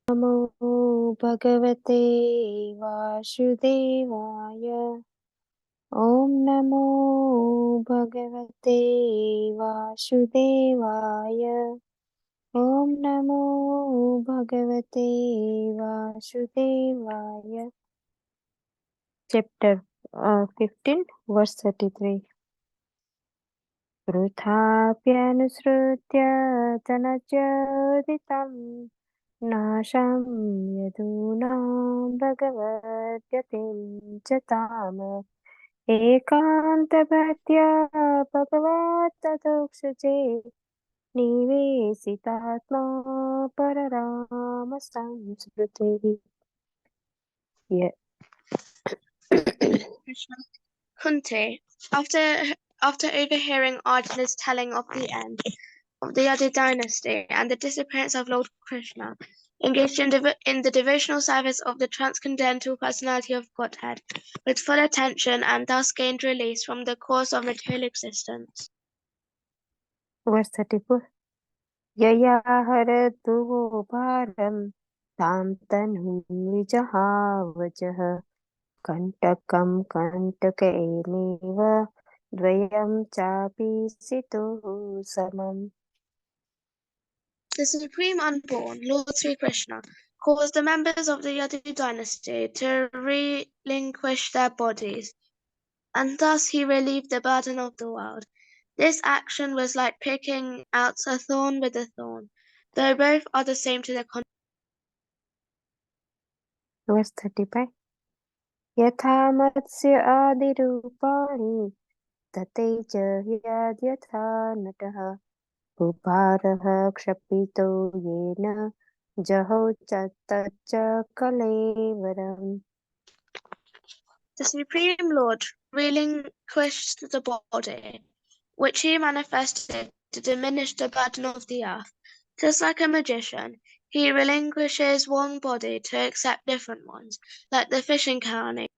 नमो भगवते वासुदेवाय। ॐ नमो भगवते वासुदेवाय। ॐ नमो भगवते वासुदेवाय। Chapter 15, verse 33. वृथाप्यनुसृत्य धनचोदितम् नाशं यदूनां भगवद्गतिं च ताम एकान्तभक्त्या भगवत्तदोक्षजे निवेशितात्मा पररामसंस्मृतिः। Krishna. Kunti, after overhearing Arjuna's telling of the end of the Yadu dynasty and the disappearance of Lord Krishna, engaged in the devotional service of the transcendental personality of Godhead with full attention, and thus gained release from the course of material existence. Verse 34. यया हरतु भारं तां तनुं विजहावचः कण्टकं कण्टकेनैव द्वयं चापि सितुः समम्. The Supreme Unborn, Lord Sri Krishna, caused the members of the Yadu dynasty to relinquish their bodies, and thus he relieved the burden of the world. This action was like picking out a thorn with a thorn, though both are the same to the Verse 35. यथा मत्स्य आदिरूपाणि तथैव यद्यथा नटः उभारः क्षपितो येन जहौ च तच्च कलेवरम्. The Supreme Lord relinquished the body, which he manifested to diminish the burden of the earth. Just like a magician, he relinquishes one body to accept different ones, like the fish incarnate.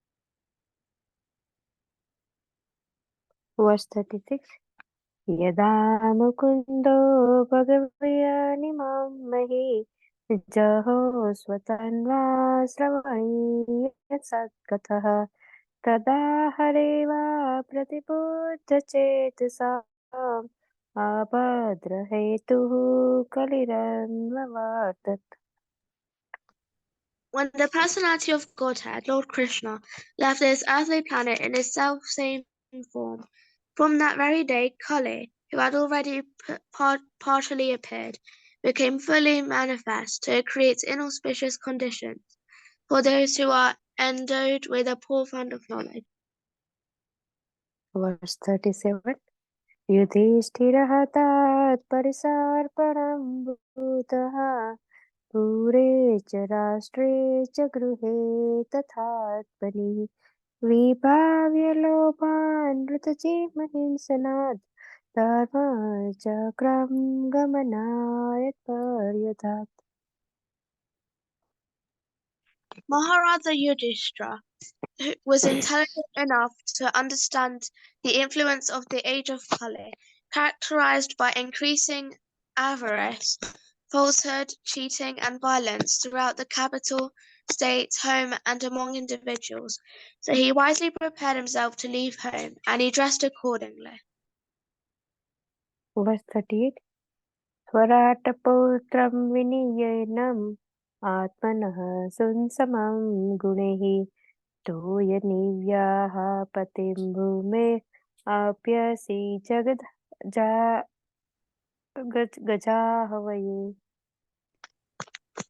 Verse 36. यदा मुकुन्दो भगवयानिमां मही जहो स्वतन्वा श्रवणीय सत्कथः तदा हरेवा प्रतिबुद्धचेतसाम् आभद्रहेतुः कलिरन्ववर्तत. When the personality of Godhead, Lord Krishna, left this earthly planet in his self-same form, from that very day, Kali, who had already partially appeared, became fully manifest to create inauspicious conditions for those who are endowed with a profound of knowledge. Verse 37. युधिष्ठिरः तत्परिसर्पणं भूतः पुरे च राष्ट्रे च गृहे तथात्मनि विभाव्य लोभान् नृतजीवहिंसनात् धर्मचक्रं गमनाय पर्यधात्. Maharaja Yudhishthira, who was intelligent enough to understand the influence of the age of Kali, characterized by increasing avarice, falsehood, cheating, and violence throughout the capital, state, home, and among individuals. So he wisely prepared himself to leave home, and he dressed accordingly. Verse 38. स्वराट्पौत्रं विनियनम् आत्मनः सुन्समं गुणैः तोयनिव्याः पतिं भूमे आप्यसि गजाहवये.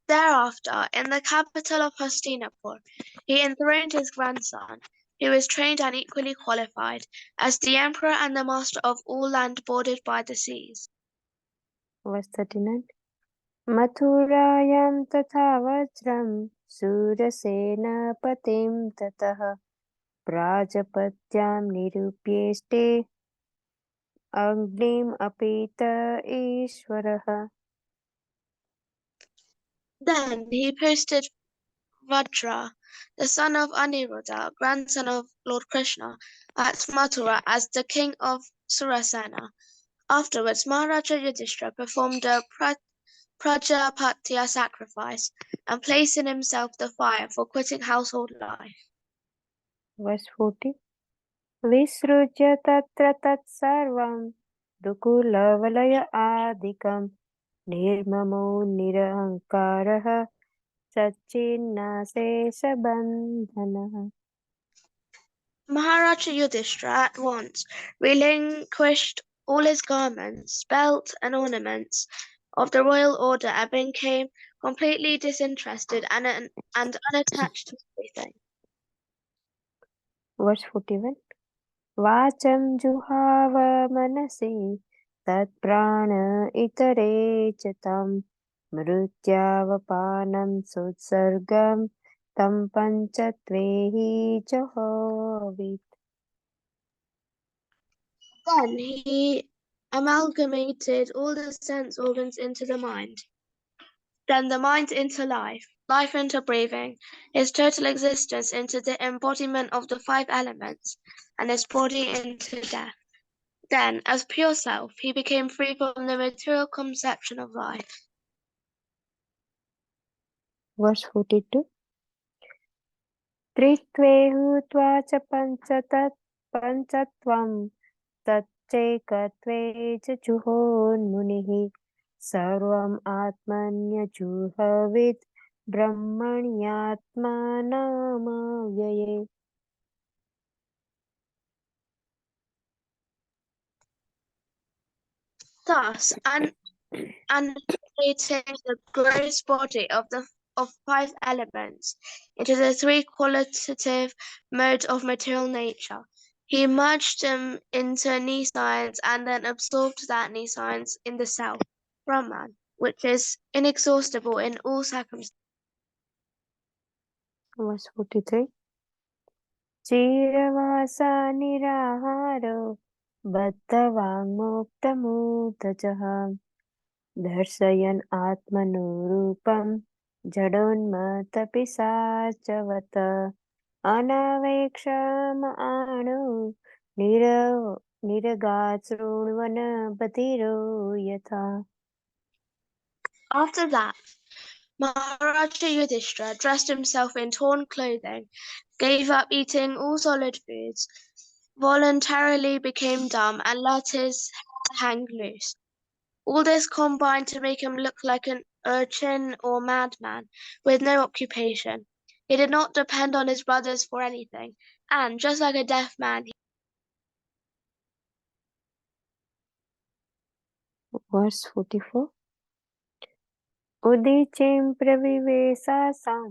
Thereafter, in the capital of Hastinapur, he enthroned his grandson, who was trained and equally qualified, as the emperor and the master of all land bordered by the seas. Verse 39. मथुरायां तथा वज्रं शूरसेनापतिं ततः प्राजपत्यां निरूप्येष्टे अग्निम् अपीत ईश्वरः. Then he posted Vajra, the son of Aniruddha, grandson of Lord Krishna, at Mathura as the king of Surasena. Afterwards, Maharaja Yudhishthira performed a Prajapatya sacrifice, and placing himself the fire for quitting household life. Verse 40. विसृज्य तत्र तत्सर्वं दुकुलवलय आदिकं निर्ममो निरहङ्कारः सच्चिन्नाशेषबन्धनः. Maharaja Yudhishthira at once relinquished all his garments, belt, and ornaments of the royal order and became completely disinterested and unattached to everything. Verse 41. वाचं जुहाव मनसि तत्प्राण इतरे च तं मृत्यावपानं सोत्सर्गं तं पञ्चत्वे हि जहोवित्. Then he amalgamated all the sense organs into the mind, then the mind into life, life into breathing, his total existence into the embodiment of the five elements, and his body into death. Then, as pure self, he became free from the material conception of life. Verse 42. त्रित्वे हूत्वा च पञ्चत्वं तच्चैकत्वे च जुहोन्मुनिः सर्वम् आत्मन्यजुहवित् ब्रह्मण्यात्मानमव्यये. Thus, annihilating the gross body of five elements into the three qualitative modes of material nature, he merged them into nescience and then absorbed that nescience in the self, Brahman, which is inexhaustible in all circumstances. Verse 43. चिरवासा निराहारो बद्धवाङ्मुक्तमूर्धजः दर्शयन् आत्मनो रूपं जडोन्मत्तपिशाचवत् अनावेक्षमाणो निरगाच्छृण्वन् बधिरो यथा. After that, Maharaja Yudhishthira dressed himself in torn clothing, gave up eating all solid foods, voluntarily became dumb, and let his hair hang loose. All this combined to make him look like an urchin or madman with no occupation. He did not depend on his brothers for anything, and just like a deaf man, Verse 44. उदीचीं प्रविवेशासां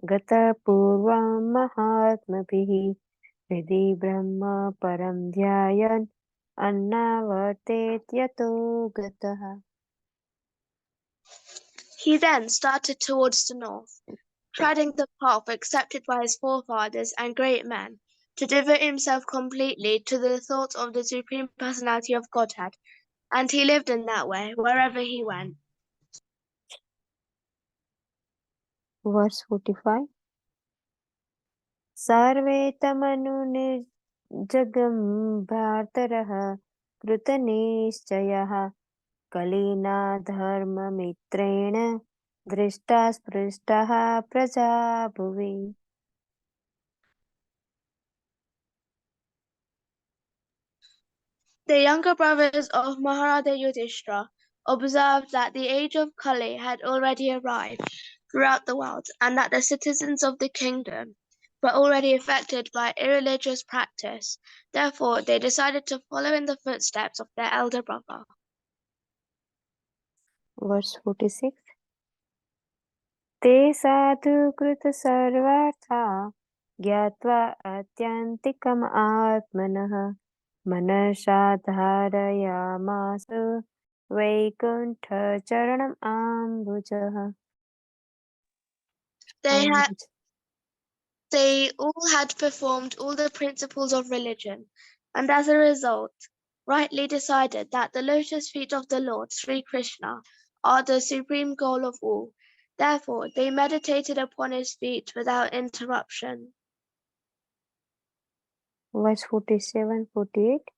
गतपूर्वं महात्मभिः हृदि ब्रह्म परं ध्यायन् अन्नावर्तेत् यतो गतः. he then started towards the north, treading the path accepted by his forefathers and great men, to devote himself completely to the thoughts of the Supreme Personality of Godhead, and he lived in that way wherever he went. Verse 45. सर्वे तमनुनिर्जगं भ्रातरः कृतनिश्चयः कलिना धर्ममित्रेण दृष्टा स्पृष्टः प्रजा भुवि. The younger brothers of Maharaja Yudhishthira observed that the age of Kali had already arrived throughout the world, and that the citizens of the kingdom were already affected by irreligious practice. Therefore, they decided to follow in the footsteps of their elder brother. Verse 46. ते साधु कृतसर्वार्था ज्ञात्वा आत्यन्तिकम् आत्मनः मनसा धारयामास वैकुण्ठचरणम् आम्बुजः. They all had performed all the principles of religion, and as a result, rightly decided that the lotus feet of the Lord, Sri Krishna, are the supreme goal of all. Therefore, they meditated upon his feet without interruption. Verse 47, 48.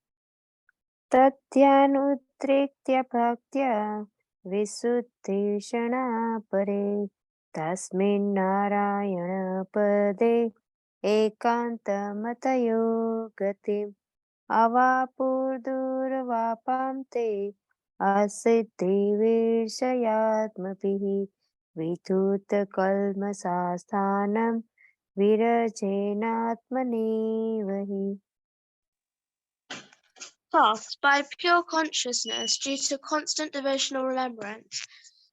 तद्ध्यान उद्रिक्त्य भक्त्या विशुद्धिषणा परे तस्मिन्नारायण पदे एकान्तमतयो गतिम् अवापुर्दुर्वापां ते असिद्धिविषयात्मभिः विधूतकल्मषास्थानं विरचेनात्मनेव हि Thus, by pure consciousness, due to constant devotional remembrance,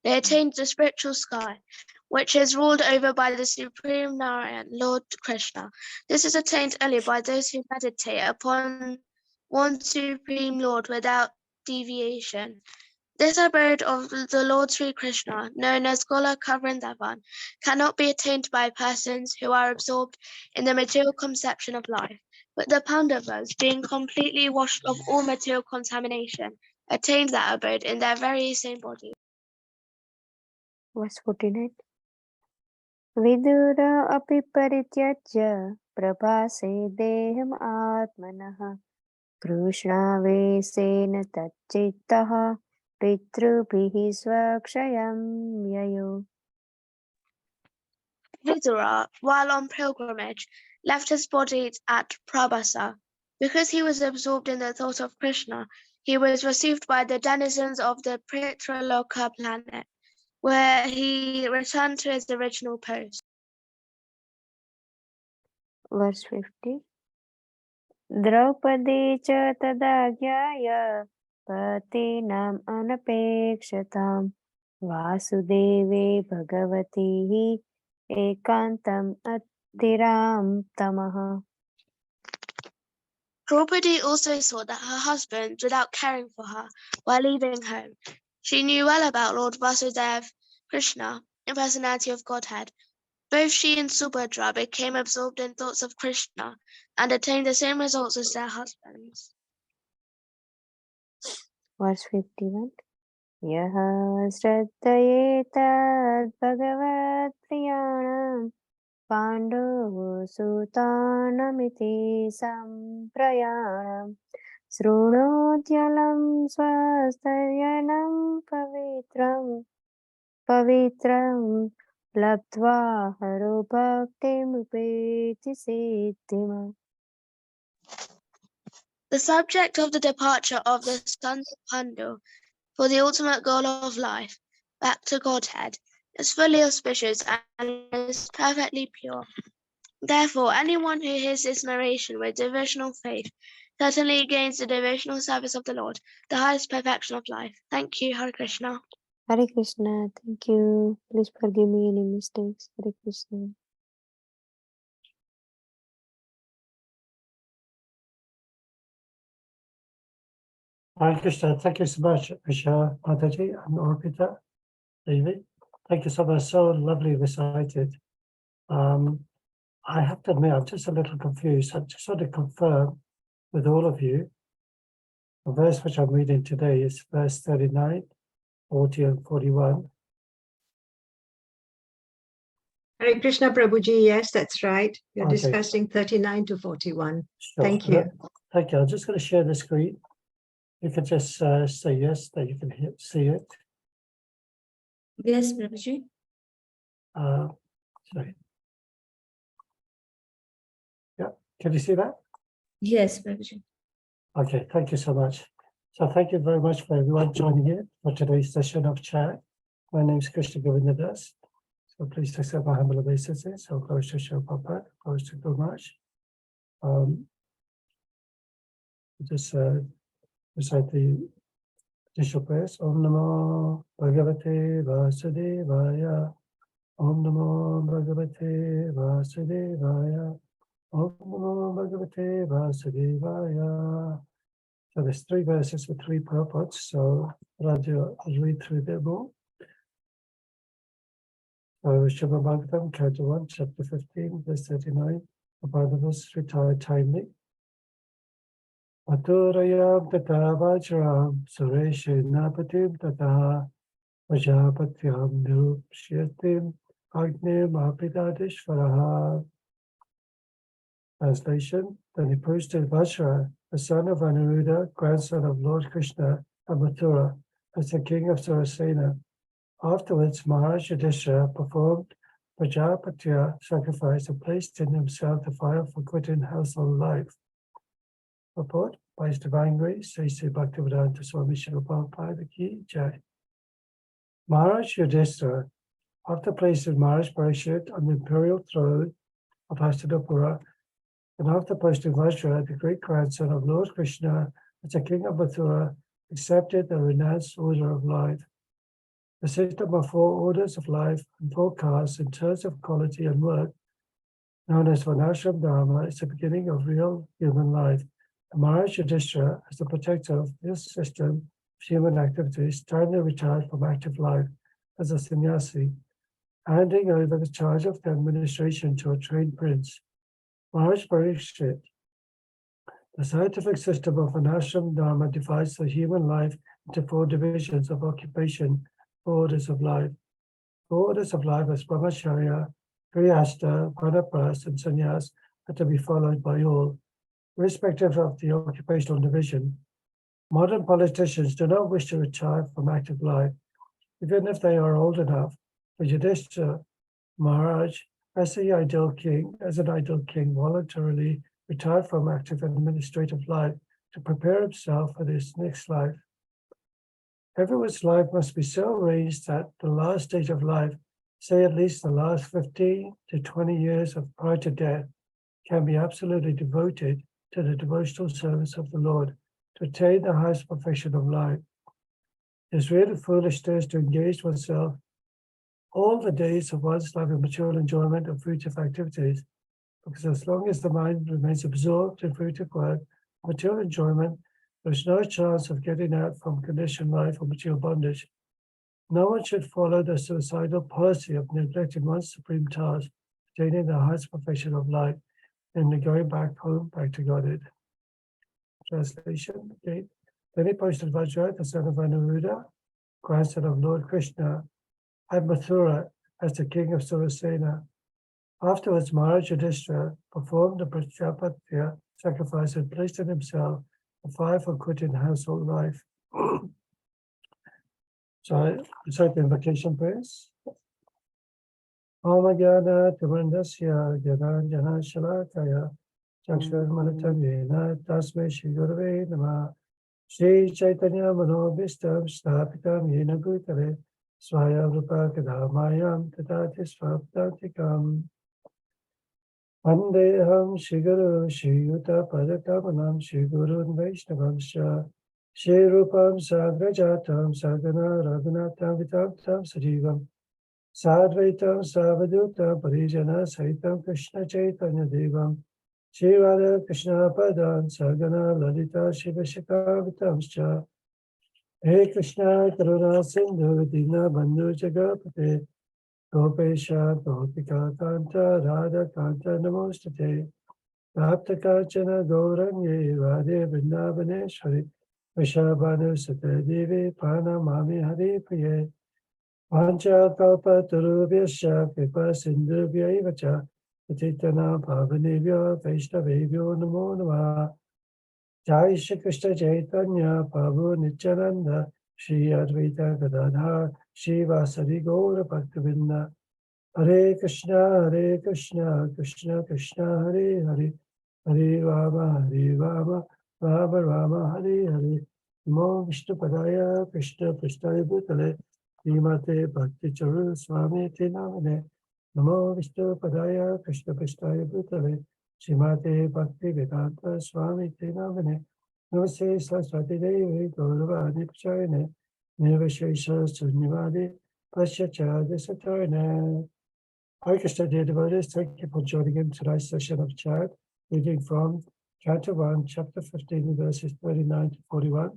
they attained the spiritual sky, which is ruled over by the Supreme Narayan, Lord Krishna. This is attained only by those who meditate upon one Supreme Lord without deviation. This abode of the Lord Sri Krishna, known as Golaka Vrindavan, cannot be attained by persons who are absorbed in the material conception of life. But the Pandavas, being completely washed of all material contamination, attained that abode in their very same body. Verse 49. Vidur अपि परित्यज्य प्रभासे देहम् आत्मनः कृष्णावेशेन तच्चित्तः पितृभिः स्वक्षयं ययो Vidura, while on pilgrimage, left his body at Prabhasa. Because he was absorbed in the thought of Krishna, he was received by the denizens of the Pitraloka planet, where he returned to his original post. Verse 50. Draupadi च तदाज्ञाय पतीनाम् अनपेक्षताम् वासुदेवे भगवतीः एकान्तम् अतिराम तमः Draupadi also saw that her husband, without caring for her, while leaving home, she knew well about Lord Vasudeva, Krishna, the personality of Godhead. Both she and Subhadra became absorbed in thoughts of Krishna and attained the same results as their husbands. Verse 51. यः श्रद्धयेतद् भगवत्प्रियाणां पाण्डवसुतानमिति सम्प्रयाणम् शृणोत्यलं स्वस्तयनं पवित्रं लब्ध्वा हरो भक्तिमुपेति सिद्धिम्. The subject of the departure of the sons of Pandu for the ultimate goal of life, back to Godhead, is fully auspicious and is perfectly pure. Therefore, anyone who hears this narration with devotional faith certainly gains the devotional service of the Lord, the highest perfection of life. Thank you, Hare Krishna. Hare Krishna, thank you. Please forgive me any mistakes. Hare Krishna. Hare Krishna, thank you so much, Risha, Mataji, and Orpita, David. Thank you so much, so lovely recited. I have to admit, I'm just a little confused. I just want to confirm with all of you, the verse which I'm reading today is verse 39, 40 and 41. Hare Krishna Prabhuji, yes, that's right. You're Okay. discussing 39 to 41. Sure. Thank you. Thank you. I'm just going to share the screen. You can just say yes, that you can see it. Yes, Prabhuji. Sorry. Yeah, can you see that? Yes, Prabhuji. Okay, thank you so much. So thank you very much for everyone joining in for today's session of chat. My name is Krishna Govinda. So please accept my humble obeisances. So close to Shri Prabhupada, close to Guru Maharaj. Just recite the additional prayers. Om Namo Bhagavate Vasudevaya. Om Namo Bhagavate Vasudevaya. Om Namo Bhagavate Vasudevaya. So there's 3 verses with 3 purports. So I'll read through them all. Srimad Bhagavatam, Canto 1, Chapter 15, verse 39. The Pandavas retired timely. Maturayam tata vajram sureshena tata vajapatyam nirupshyatim agnim apidadishvaraha. Translation. Then he posted Vajra, the son of Aniruddha, grandson of Lord Krishna, at Mathura, as the king of Sarasena. Afterwards, Maharaj Yudhishthira performed Prajapatiya sacrifice and placed in himself the fire for quitting household life. Report by His Divine Grace, Sri Sri Bhaktivedanta Swami Srila Prabhupada Ki Jai. Maharaj Yudhishthira, after placing Maharaj Parikshit on the imperial throne of Hastinapura, and after posting Vajra, the great grandson of Lord Krishna, as the king of Mathura, accepted the renounced order of life. The system of 4 orders of life and 4 castes in terms of quality and work, known as Varnashram Dharma, is the beginning of real human life. And Maharaj Yudhishthira, as the protector of this system of human activities, timely retired from active life as a sannyasi, handing over the charge of the administration to a trained prince. Maharaj Parikshit, the scientific system of Varnashram Dharma divides the human life into 4 divisions of occupation, 4 orders of life. 4 orders of life as Brahmacharya, Grihastha, Vanaprastha, and Sannyas are to be followed by all, irrespective of the occupational division. Modern politicians do not wish to retire from active life, even if they are old enough. For Yudhishthira, Maharaj, as an ideal king, voluntarily retired from active administrative life to prepare himself for this next life. Everyone's life must be so arranged that the last stage of life, say at least the last 15 to 20 years of prior to death, can be absolutely devoted to the devotional service of the Lord to attain the highest perfection of life. It is really foolishness to engage oneself all the days of one's life in material enjoyment of fruitive activities, because as long as the mind remains absorbed in fruitive work, material enjoyment, there is no chance of getting out from conditioned life or material bondage. No one should follow the suicidal policy of neglecting one's supreme task, attaining the highest perfection of life, and going back home, back to Godhead. Translation, okay. Then he posted Vajra, the son of Anuruddha, grandson of Lord Krishna, at Mathura as the king of Surasena. Afterwards, Maharaj Yudhishthira performed the Prajapatiya sacrifice and placed in himself the fire for quitting household life. So I recite the invocation prayers. Om Jnana Timandasya Jnana Shalakaya Chakshur Manatanyena Tasmai Shri Gurave Namah Shri Chaitanya Manobhistam Stapitam Yena Bhutale Swaya Rupa Kadhamayam Tatati Swaptantikam Vandeham Shri Guru Shri Yuta Padakamanam Shri Gurun Vaishnavamsha Shri Rupam Sagrajatam Sagana Raghunatam Vitamtam Sajivam Sadvaitam Savadutam Parijana Saitam Krishna Chaitanya Devam Shri Radha Krishna Padan Sagana Lalita Shivashika Vitamscha He Krishna Karuna Sindhu Dina Bandhu Jagapate Gopesha Gopika Kanta Radha Kanta Namostate Bhakta Kachana Gauranye Radhe Vrindavaneshwari Vishabhanu Sate Devi Pranamami Hari Priye Vancha Kalpa Tarubhyasya Kripa Sindhubhya Vacha Patitana Pavanebhyo Vaishnavebhyo Namo Namah Jai Shri Krishna Chaitanya Prabhu Nityananda Shri Advaita Gadadhar Shri Vasari Gaura Bhaktivinoda Hare Krishna Krishna Krishna Hare Hare Hare Rama Rama Rama Hare Hare Namo Vishnu Padaya Krishna Prasthaya Bhutale Srimate Bhakti Charu Swami Te Namane Namo Vishnu Padaya Krishna Prasthaya Bhutale Srimate Bhakti Vedanta Swami Te Namane Namaste Saraswati Devi Gauravani Prachayane Nirvashesha Sunyavadi Pasyacha Desatarane. Hare Krishna, dear devotees, thank you for joining in today's session of chat, reading from Canto 1, Chapter 15, verses 39 to 41.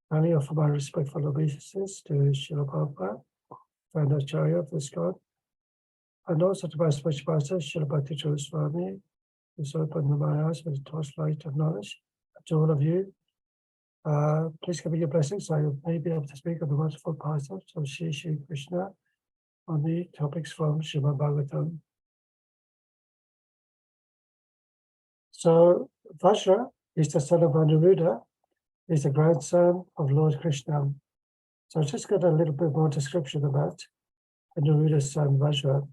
Finally, offer my respectful obeisances to Srila Prabhupada, Founder Acharya of this God, and also to my special master, Srila Bhakti Swami, who's opened my eyes with a torchlight of knowledge. To all of you, please give me your blessings. I may be able to speak on the wonderful passages of Shri Krishna on the topics from Srimad Bhagavatam. So Vajra is the son of Anuruddha, is the grandson of Lord Krishna. So I just got a little bit more description about Anuruddha's son Vajra.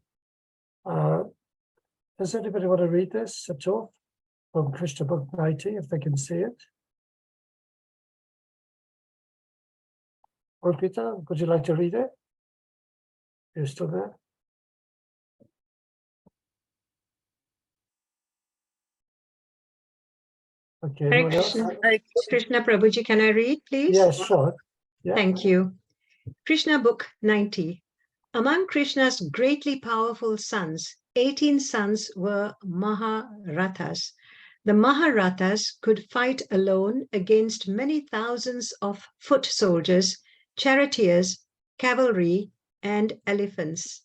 Does anybody want to read this at all? From Krishna book 90, if they can see it. Or Peter, would you like to read it? You're still there? Okay, Hare anyone else? Krishna. Krishna Prabhuji, can I read, please? Yes, sure. Yeah. Thank you. Krishna Book 90. Among Krishna's greatly powerful sons, 18 sons were Maharathas. The Maharathas could fight alone against many thousands of foot soldiers, charioteers, cavalry, and elephants.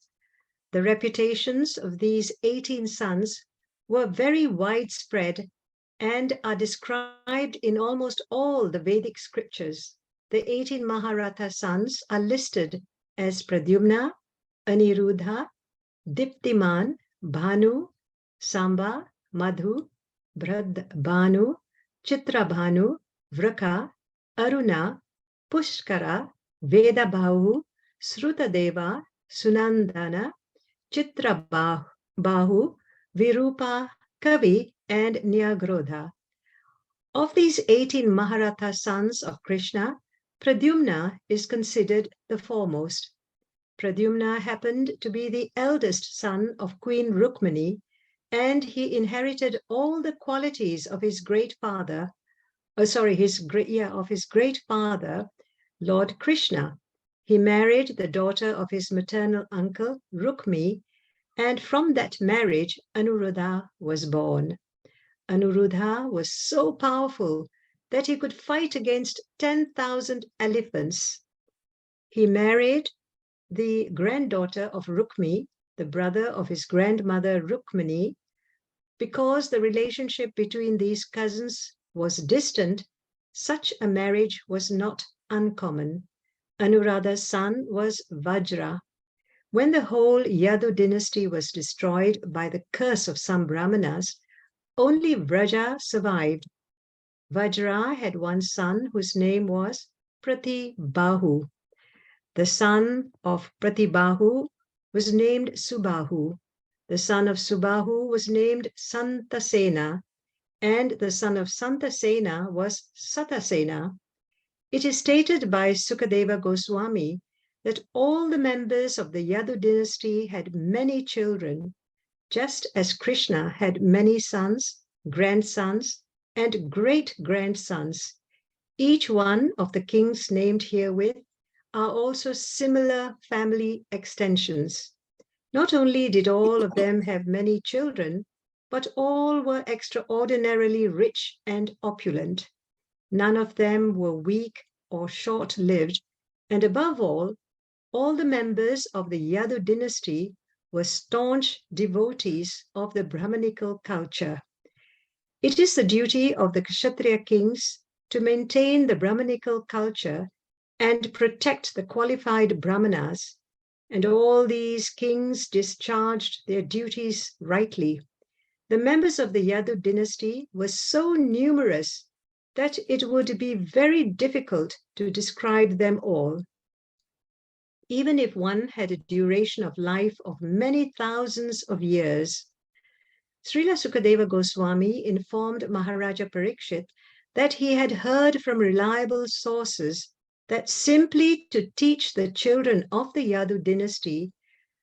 The reputations of these 18 sons were very widespread and are described in almost all the Vedic scriptures. The 18 Maharatha sons are listed as Pradyumna, Aniruddha, Diptiman, Bhanu, Samba, Madhu, Bhanu, Chitrabhanu, Vraka, Aruna, Pushkara, Vedabahu, Srutadeva, Sunandana, Chitrabahu, Virupa, Kavi, and Nyagrodha. Of these 18 Maharatha sons of Krishna, Pradyumna is considered the foremost. Pradyumna happened to be the eldest son of Queen Rukmini, and he inherited all the qualities of his great father, Lord Krishna. He married the daughter of his maternal uncle, Rukmi, and from that marriage, Anuruddha was born. Anuruddha was so powerful that he could fight against 10,000 elephants. He married the granddaughter of Rukmi, the brother of his grandmother Rukmini. Because the relationship between these cousins was distant, such a marriage was not uncommon. Anuruddha's son was Vajra. When the whole Yadu dynasty was destroyed by the curse of some Brahmanas, only Vraja survived. Vajra had one son whose name was Pratibahu. The son of Pratibahu was named Subahu. The son of Subahu was named Santasena, and the son of Santasena was Satasena. It is stated by Sukadeva Goswami that all the members of the Yadu dynasty had many children, just as Krishna had many sons, grandsons, and great-grandsons. Each one of the kings named herewith are also similar family extensions. Not only did all of them have many children, but all were extraordinarily rich and opulent. None of them were weak or short-lived, and above all the members of the Yadu dynasty were staunch devotees of the Brahmanical culture. It is the duty of the Kshatriya kings to maintain the Brahmanical culture and protect the qualified Brahmanas, and all these kings discharged their duties rightly. The members of the Yadu dynasty were so numerous that it would be very difficult to describe them all. Even if one had a duration of life of many thousands of years. Srila Sukadeva Goswami informed Maharaja Parikshit that he had heard from reliable sources that simply to teach the children of the Yadu dynasty,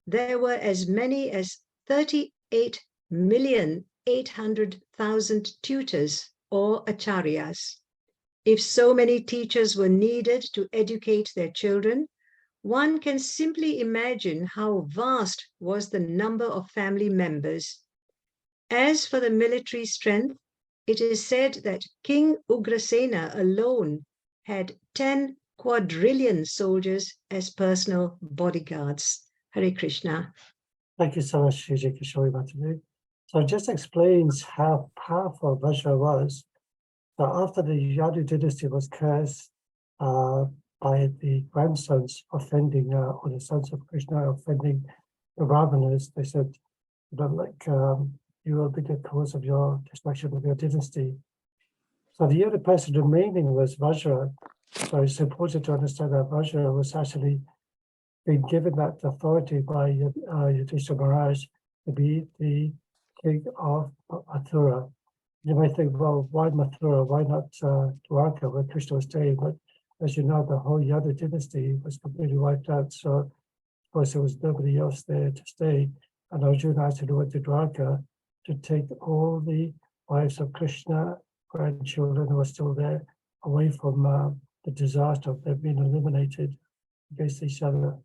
there were as many as 38,800,000 tutors or acharyas. If so many teachers were needed to educate their children, one can simply imagine how vast was the number of family members. As for the military strength, it is said that King Ugrasena alone had 10 quadrillion soldiers as personal bodyguards. Hare Krishna. Thank you so much, Shri Kishori Bhattacharya. So it just explains how powerful Vajra was. So after the Yadu dynasty was cursed by the grandsons offending, or the sons of Krishna offending the Brahmanas, they said, you will be the cause of your destruction of your dynasty. So the only person remaining was Vajra, So it's important to understand that Vajra was actually being given that authority by Yudhishthira Maharaj to be the king of Mathura. You may think, well, why Mathura? Why not Dwarka, where Krishna was staying? But as you know, the whole Yadu dynasty was completely wiped out. So, of course, there was nobody else there to stay. And Arjuna actually went to Dwarka to take all the wives of Krishna, grandchildren who were still there, away from the disaster of them being eliminated against each other.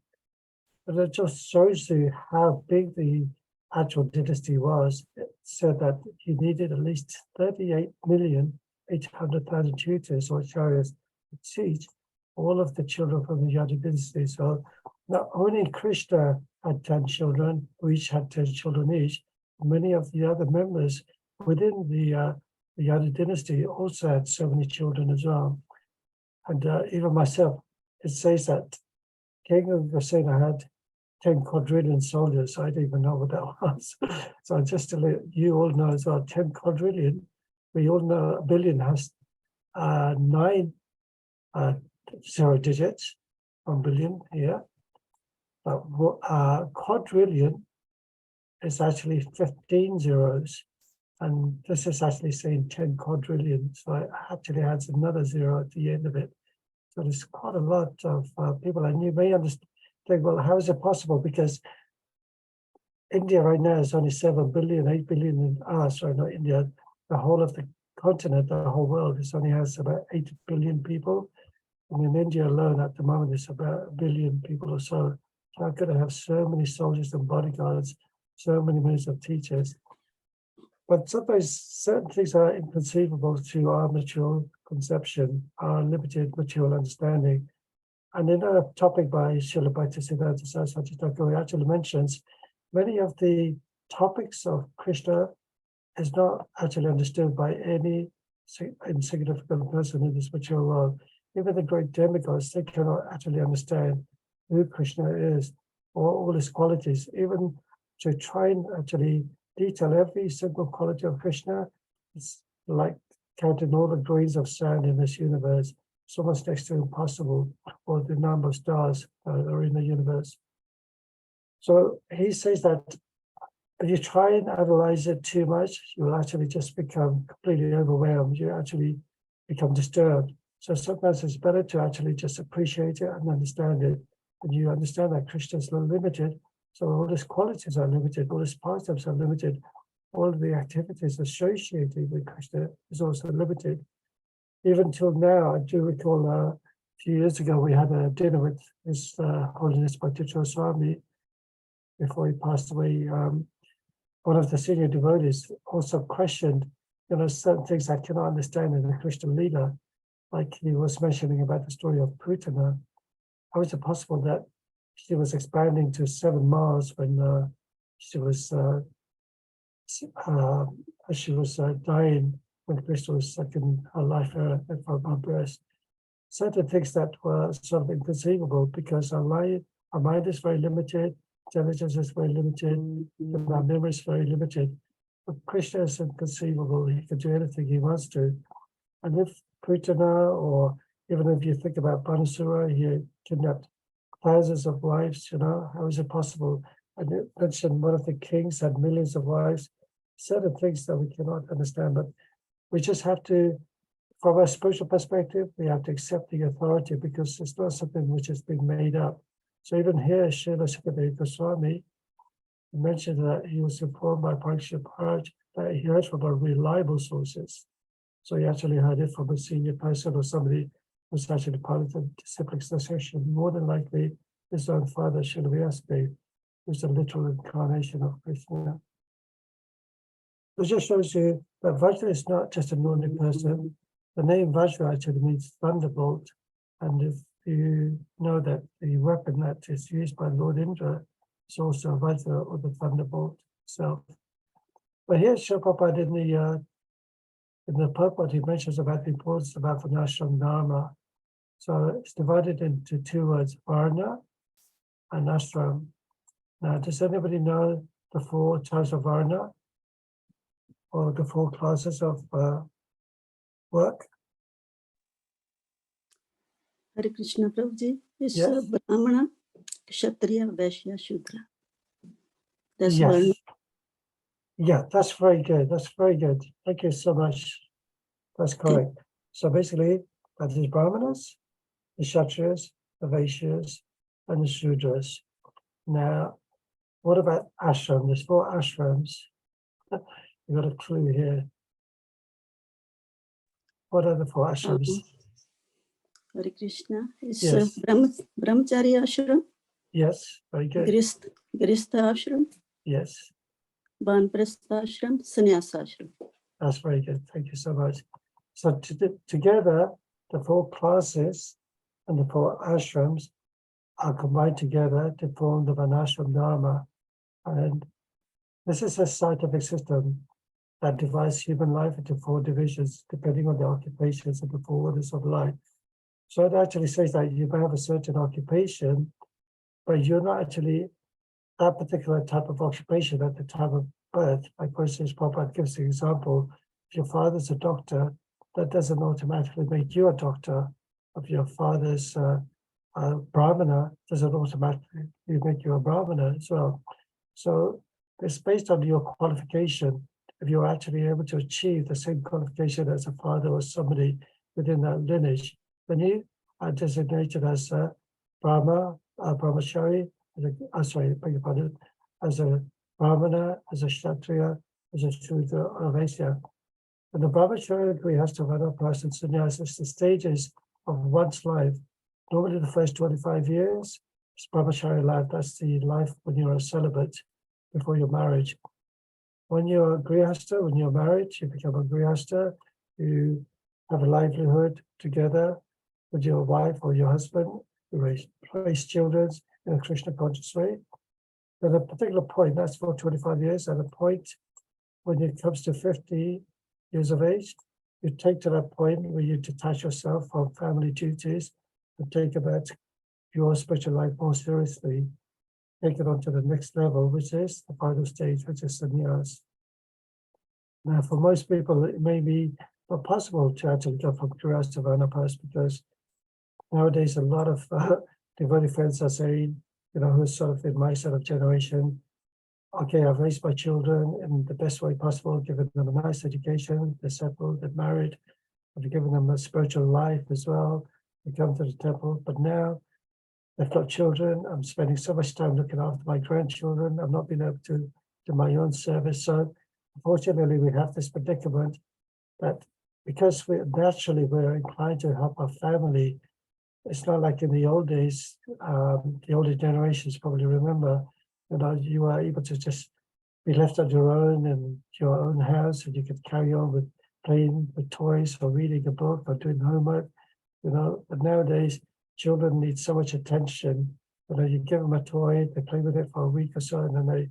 But it just shows you how big the actual dynasty was. It said that he needed at least 38,800,000 tutors or acharyas to teach all of the children from the Yadu dynasty. So not only Krishna had 10 children, who each had 10 children each, many of the other members within the Yadu dynasty also had so many children as well. And even myself, it says that King of Vasena had 10 quadrillion soldiers. I didn't even know what that was. So just to let you all know as well, 10 quadrillion, we all know a billion has 9 0 digits, 1 billion here. But quadrillion is actually 15 zeros. And this is actually saying 10 quadrillion. So it actually adds another 0 at the end of it. So there's quite a lot of people, and you may understand, well, how is it possible? Because India right now is only 7 billion, 8 billion, sorry, not India, the whole of the continent, the whole world, it only has about 8 billion people. And in India alone at the moment, it's about 1 billion people or so. So I'm going to have so many soldiers and bodyguards, so many millions of teachers. But sometimes certain things are inconceivable to our mature conception, our limited mature understanding. And in a topic by Srila Bhaktisiddhanta Saraswati Thakur, he actually mentions many of the topics of Krishna is not actually understood by any insignificant person in this mature world. Even the great demigods, they cannot actually understand who Krishna is or all his qualities. Even to try and actually detail every single quality of Krishna, it's like counting all the grains of sand in this universe. It's almost next to impossible, or the number of stars that are in the universe. So he says that if you try and analyze it too much, you will actually just become completely overwhelmed. You actually become disturbed. So sometimes it's better to actually just appreciate it and understand it. And you understand that Krishna is not limited. So all his qualities are limited, all his pastimes are limited. All the activities associated with Krishna is also limited. Even till now, I do recall a few years ago, we had a dinner with His Holiness Bhaktisiddhanta Swami before he passed away. One of the senior devotees also questioned, certain things I cannot understand in the Krishna Leela, like he was mentioning about the story of Putana. How is it possible that she was expanding to 7 miles when she was dying, when Krishna was sucking her life from her breast? Certain things that were sort of inconceivable because our mind is very limited, intelligence is very limited, and our memory is very limited. But Krishna is inconceivable. He can do anything he wants to. And if Putana, or even if you think about Banasura, he kidnapped thousands of wives, how is it possible? And you mentioned one of the kings had millions of wives, certain things that we cannot understand, but we just have to, from a spiritual perspective, we have to accept the authority because it's not something which has been made up. So even here, Srila Sukadeva Goswami mentioned that he was informed by Parikshit Maharaj that he heard from reliable sources. So he actually heard it from a senior person or somebody who's actually part of the disciplic association, more than likely his own father, Srila Vyasdev, who's a literal incarnation of Krishna. It just shows you that Vajra is not just an ordinary person. The name Vajra actually means thunderbolt. And if you know that the weapon that is used by Lord Indra is also a Vajra, or the thunderbolt itself. But here, Srila Prabhupada in the purport, he mentions about the importance of Varnashram Dharma. So it's divided into 2 words, Varna and Ashram. Now, does anybody know the 4 types of Varna, or the 4 classes of work? Hare Krishna, Prabhuji. It's Yes. Brahmana, Kshatriya, Vaishya, Shudra. That's Yes. Varna. Yeah, that's very good. That's very good. Thank you so much. That's correct. So basically, that is Brahmanas, the Kshatriyas, the Vaishyas, and the Shudras. Now, what about ashram? There's 4 ashrams. You've got a clue here. What are the 4 ashrams? Hare Krishna. It's Yes. Brahmacharya Ashram, Yes, very good. Grista Ashram, Yes, Banprastha Ashram, Sannyasa Ashram. that's very good. Thank you so much. So together, the 4 classes and the 4 ashrams are combined together to form the Varnashram Dharma. And this is a scientific system that divides human life into 4 divisions, depending on the occupations of the 4 orders of life. So it actually says that you may have a certain occupation, but you're not actually that particular type of occupation at the time of birth. Like for instance, Prabhupada gives the example, if your father's a doctor, that doesn't automatically make you a doctor. If your father's a Brahmana, doesn't automatically make you a Brahmana as well. So it's based on your qualification. If you're actually able to achieve the same qualification as a father or somebody within that lineage, then you are designated as a Brahmachari, sorry, beg your pardon, as a Brahmana, as a Kshatriya, as a Shudra, or a Vaishya. And the Brahmachari, Grihastha, Vanaprastha, and Sannyasa is the stages of one's life. Normally the first 25 years is Brahmachari life. That's the life when you're a celibate before your marriage. When you're a Grihastha, when you're married, you become a Grihastha, you have a livelihood together with your wife or your husband, you raise children in a Krishna conscious way. At a particular point, that's for 25 years, at a point when it comes to 50 years of age, you take to that point where you detach yourself from family duties and take about your spiritual life more seriously, take it on to the next level, which is the final stage, which is sannyas. Now, for most people, it may be not possible to actually go from Grihastha to Vanaprastha because nowadays a lot of devotee friends are saying, who's sort of in my sort of generation, okay, I've raised my children in the best way possible, given them a nice education, they're settled, they're married, I've given them a spiritual life as well, they come to the temple, but now they've got children, I'm spending so much time looking after my grandchildren, I've not been able to do my own service. So unfortunately, we have this predicament that because we're inclined to help our family, it's not like in the old days, the older generations probably remember, you were able to just be left on your own in your own house and you could carry on with playing with toys or reading a book or doing homework, but nowadays children need so much attention. You give them a toy, they play with it for a week or so, and then they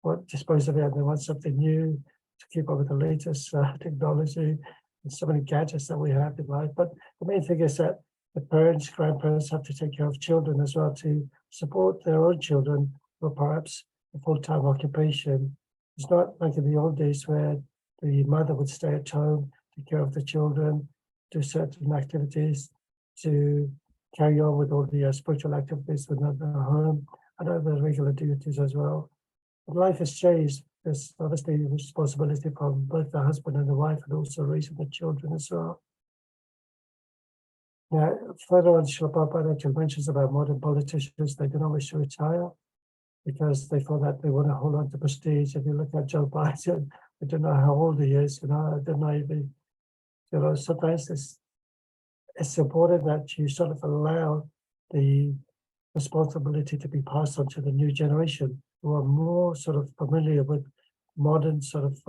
want to dispose of it and they want something new to keep up with the latest technology and so many gadgets that we have in life. But the main thing is that the parents, grandparents have to take care of children as well to support their own children, or perhaps a full-time occupation. It's not like in the old days where the mother would stay at home, take care of the children, do certain activities to carry on with all the spiritual activities within the home and other regular duties as well. But life has changed. There's obviously responsibility from both the husband and the wife and also raising the children as well. Now, further on, Srila Prabhupada actually mentions about modern politicians, they don't wish to retire because they feel that they want to hold on to prestige. If you look at Joe Biden, I don't know how old he is, I don't know even, sometimes it's important that you sort of allow the responsibility to be passed on to the new generation who are more sort of familiar with modern sort of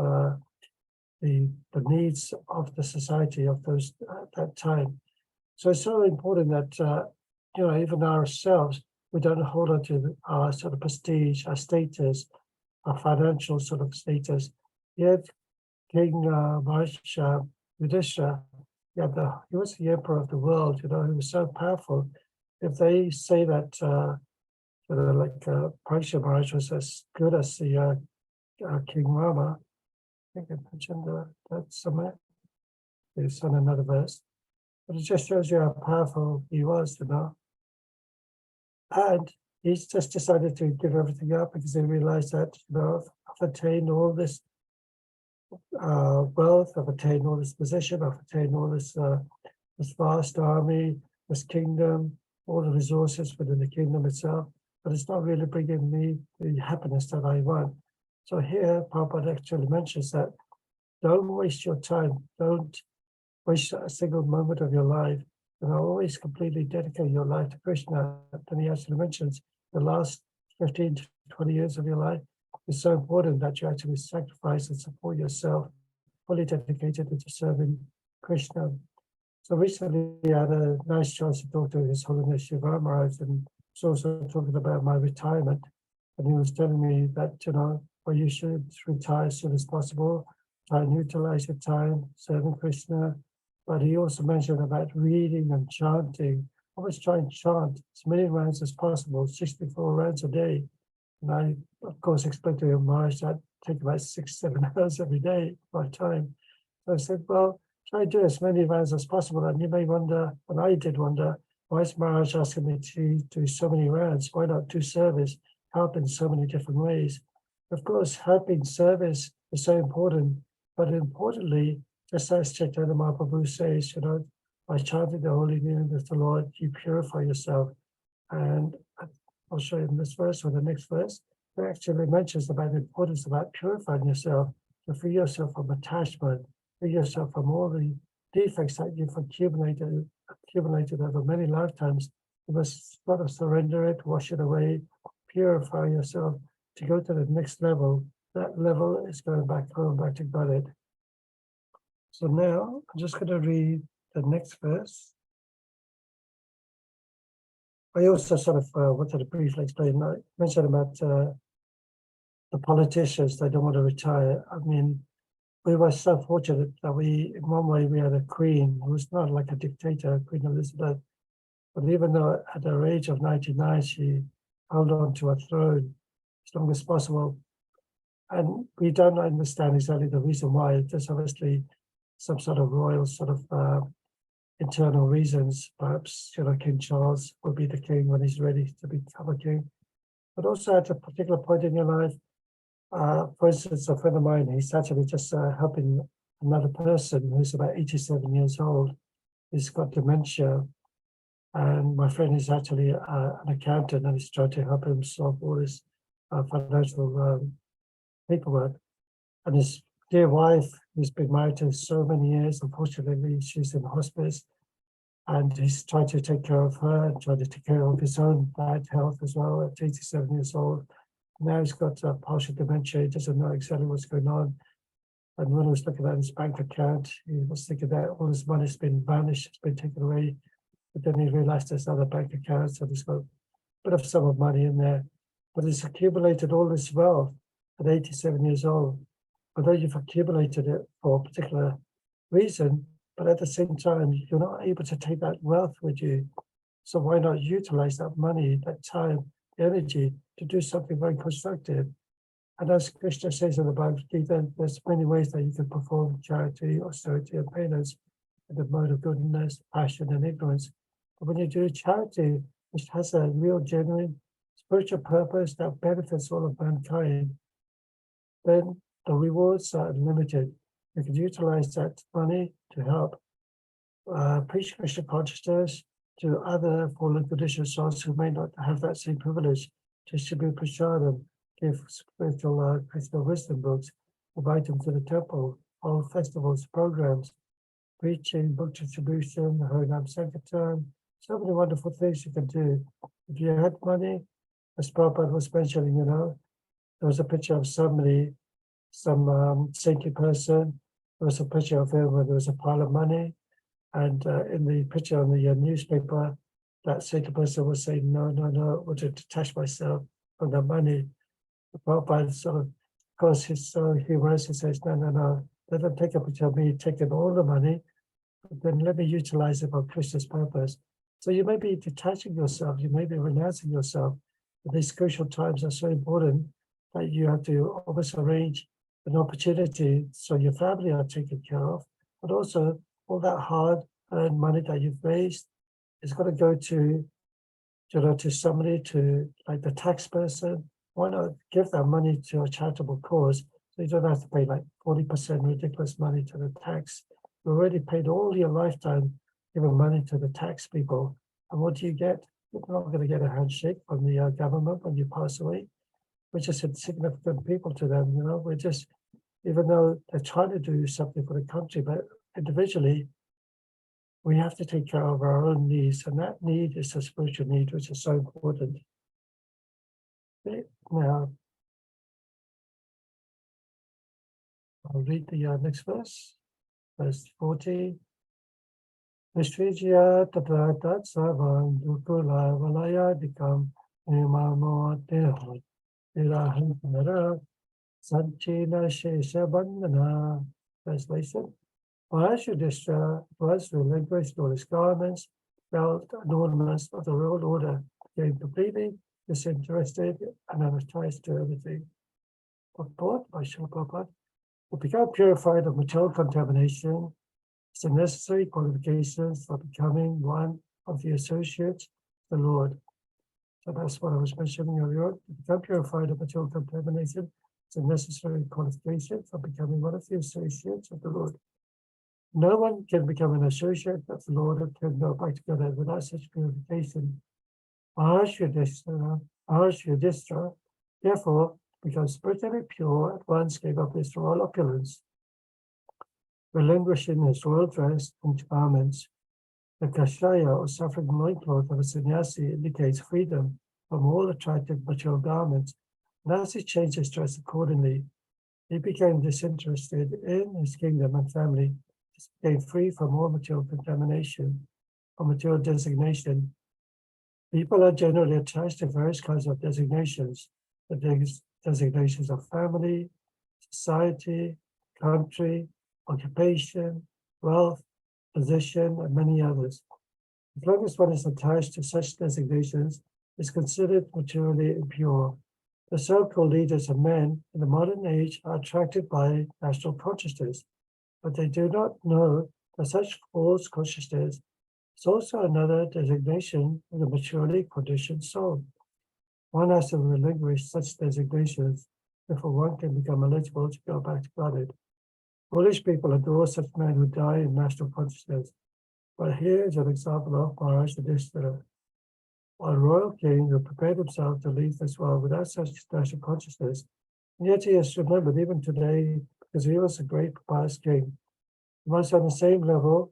the needs of the society of those at that time. So it's so important that even ourselves, we don't hold on to our sort of prestige, our status, our financial sort of status. Yet King Maharaj Yudhishthira, he was the emperor of the world. He was so powerful. If they say that Parikshit Maharaj was as good as the King Rama, I think I mentioned that somewhere. It's on another verse. But it just shows you how powerful he was, And he's just decided to give everything up because he realized that, I've attained all this wealth, I've attained all this position, I've attained all this vast army, this kingdom, all the resources within the kingdom itself, but it's not really bringing me the happiness that I want. So here, Prabhupada actually mentions that don't waste your time, don't waste a single moment of your life, always completely dedicate your life to Krishna. And he actually mentions the last 15 to 20 years of your life is so important that you actually sacrifice and support yourself, fully dedicated to serving Krishna. So recently I had a nice chance to talk to His Holiness Shiva Maharaj, and was also talking about my retirement. And he was telling me that, well, you should retire as soon as possible, try and utilize your time serving Krishna. But he also mentioned about reading and chanting. Always try and chant as many rounds as possible, 64 rounds a day. And I, of course, explained to him, Maharaj, that take about 6-7 hours every day by time. So I said, well, try to do as many rounds as possible. And you may wonder, and I did wonder, why is Maharaj asking me to do so many rounds? Why not do service, help in so many different ways? Of course, helping service is so important, but importantly, just as Chaitanya Mahaprabhu says, by chanting the holy name of the Lord, you purify yourself. And I'll show you in this verse or the next verse, it actually mentions about the importance about purifying yourself, to free yourself from attachment, free yourself from all the defects that you've accumulated over many lifetimes. You must sort of surrender it, wash it away, purify yourself to go to the next level. That level is going back home, back to Godhead. So now I'm just going to read the next verse. I also sort of wanted to briefly explain, I mentioned about the politicians, they don't want to retire. I mean, we were so fortunate that in one way, we had a queen who was not like a dictator, Queen Elizabeth. But even though at her age of 99, she held on to her throne as long as possible. And we don't understand exactly the reason why. There's obviously some sort of royal sort of internal reasons. Perhaps, King Charles will be the king when he's ready to become a king. But also at a particular point in your life, for instance, a friend of mine, he's actually just helping another person who's about 87 years old. He's got dementia. And my friend is actually an accountant, and he's trying to help him solve all his financial paperwork. And his dear wife, who's been married to so many years, unfortunately, she's in hospice. And he's trying to take care of her and trying to take care of his own bad health as well at 87 years old. Now he's got partial dementia. He doesn't know exactly what's going on. And when he was looking at his bank account, he was thinking that all his money's been vanished, it's been taken away. But then he realized there's other bank accounts, and he's got a bit of sum of money in there. But he's accumulated all this wealth at 87 years old. Although you've accumulated it for a particular reason, but at the same time, you're not able to take that wealth with you. So why not utilize that money, that time, energy to do something very constructive? And as Krishna says in the Bhagavad Gita, there's many ways that you can perform charity, austerity, and penance in the mode of goodness, passion, and ignorance. But when you do charity, which has a real, genuine spiritual purpose that benefits all of mankind, then the rewards are unlimited. You can utilize that money to help preach Krishna consciousness to other fallen conditioned souls who may not have that same privilege, to distribute prasadam, give spiritual Krishna wisdom books, invite them to the temple, hold festivals, programs, preaching, book distribution, Harinam Sankirtan, so many wonderful things you can do. If you had money, as Prabhupada was mentioning, there was a picture of somebody, some saintly person. There was a picture of him where there was a pile of money. And in the picture on the newspaper, that saintly person was saying, no, I want to detach myself from the money. The Prabhupada sort of course, he's so humorous, he says, no, let them take a picture of me taking all the money, but then let me utilize it for Krishna's purpose. So you may be detaching yourself, you may be renouncing yourself, but these crucial times are so important that you have to always arrange an opportunity so your family are taken care of, but also all that hard earned money that you've raised, it's got to go to, to somebody, to like the tax person. Why not give that money to a charitable cause? So you don't have to pay like 40% ridiculous money to the tax. You already paid all your lifetime giving money to the tax people. And what do you get? You're not going to get a handshake from the government when you pass away. We're just insignificant people to them, we're just, even though they're trying to do something for the country, but individually, we have to take care of our own needs, and that need is a spiritual need, which is so important. Okay, now, I'll read the next verse 40. Nishvijya tapratat savan dukula valaya dikam imamo teho irahanara sanchina shesha bandhana. Translation. Mahashudisha was relinquished all his garments, felt an ornaments of the world order, became completely disinterested and unattached to everything. Purport by Srila Prabhupada. To become purified of material contamination, it's a necessary qualifications for becoming one of the associates of the Lord. So that's what I was mentioning earlier. To become purified of material contamination, it's a necessary qualification for becoming one of the associates of the Lord. No one can become an associate of the Lord and can go back together without such purification. Yudhishthira, therefore, become spiritually pure, at once gave up his royal opulence, relinquishing his royal dress and garments. The kashaya, or suffering loincloth of a sannyasi, indicates freedom from all attractive material garments. And as he changed his dress accordingly, he became disinterested in his kingdom and family, became free from all material contamination or material designation. People are generally attached to various kinds of designations, the designations of family, society, country, occupation, wealth, position, and many others. As long as one is attached to such designations, is considered materially impure. The so-called leaders of men in the modern age are attracted by national consciousness, but they do not know that such false consciousness is also another designation of the maturely conditioned soul. One has to relinquish such designations before one can become eligible to go back to Godhead. Foolish people adore such men who die in national consciousness. But here is an example of Maharaj Yudhishthira, a royal king who prepared himself to leave this world without such national consciousness. And yet he is remembered even today because he was a great pious king. He was on the same level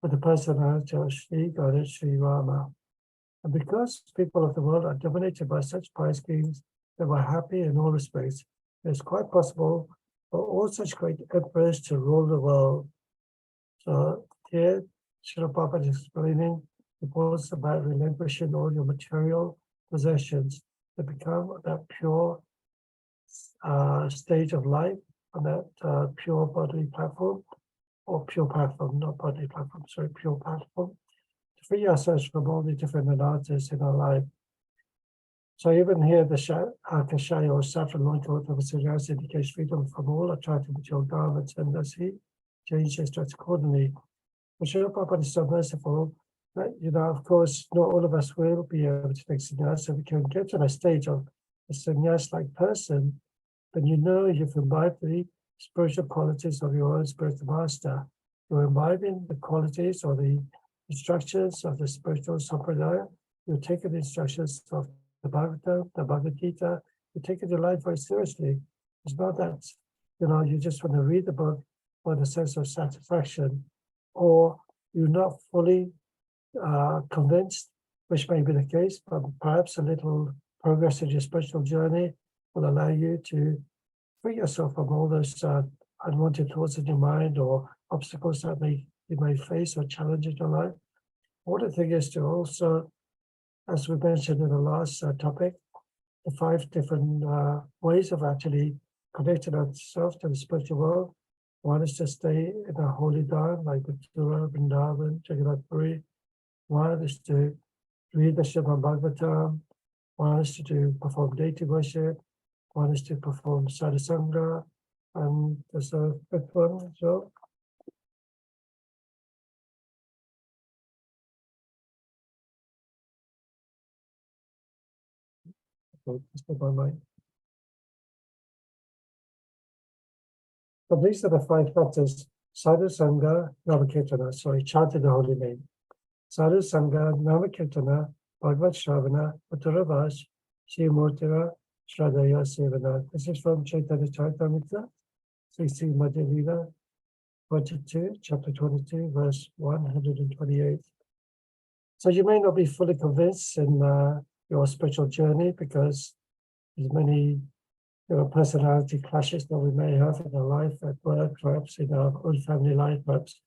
with the personality of Sri Ganesh, Sri Rama. And because people of the world are dominated by such pious kings that were happy in all respects, it is quite possible for all such great emperors to rule the world. So here, Srila Prabhupada is explaining the points about relinquishing all your material possessions to become that pure stage of life on that pure bodily platform, or pure platform, not bodily platform, sorry, pure platform, to free ourselves from all the different anarthas in our life. So even here, the kashaya or saffron loincloth of a sannyasi indicates freedom from all attractive material garments, and thus he changed his dress accordingly. But Srila Prabhupada is so merciful that, of course, not all of us will be able to take sannyas. So we can get to that stage of a sannyas-like person, then you've imbibed the spiritual qualities of your own spiritual master. You're imbibing the qualities or the instructions of the spiritual sampradaya. You're taking the instructions of the Bhagavatam, the Bhagavad Gita. You're taking your life very seriously. It's not that, you just want to read the book for the sense of satisfaction, or you're not fully convinced, which may be the case, but perhaps a little progress in your spiritual journey will allow you to free yourself from all those unwanted thoughts in your mind or obstacles that you may face or challenges in your life. One thing is to also, as we mentioned in the last topic, the 5 different ways of actually connecting ourselves to the spiritual world. One is to stay in a holy dham like Mathura, Vrindavan, Jagannath Puri. One is to read the Srimad Bhagavatam. One is to perform deity worship. One is to perform sadhusanga. And there's a 5th one as well. So my mind. But these are the 5 factors: Sadhu Sangha, Namakirtana, sorry, chanting the holy name. Sadhu Sangha, Namakirtana, Bhagavad Shravana, Uttaravas, Shrimurtira, Shradaya Sevana. This is from Chaitanya Charitamrita, 16 Madhya Lila, 22, chapter 22, verse 128. So you may not be fully convinced in your spiritual journey because there's many personality clashes that we may have in our life, at work, perhaps in our own family life, perhaps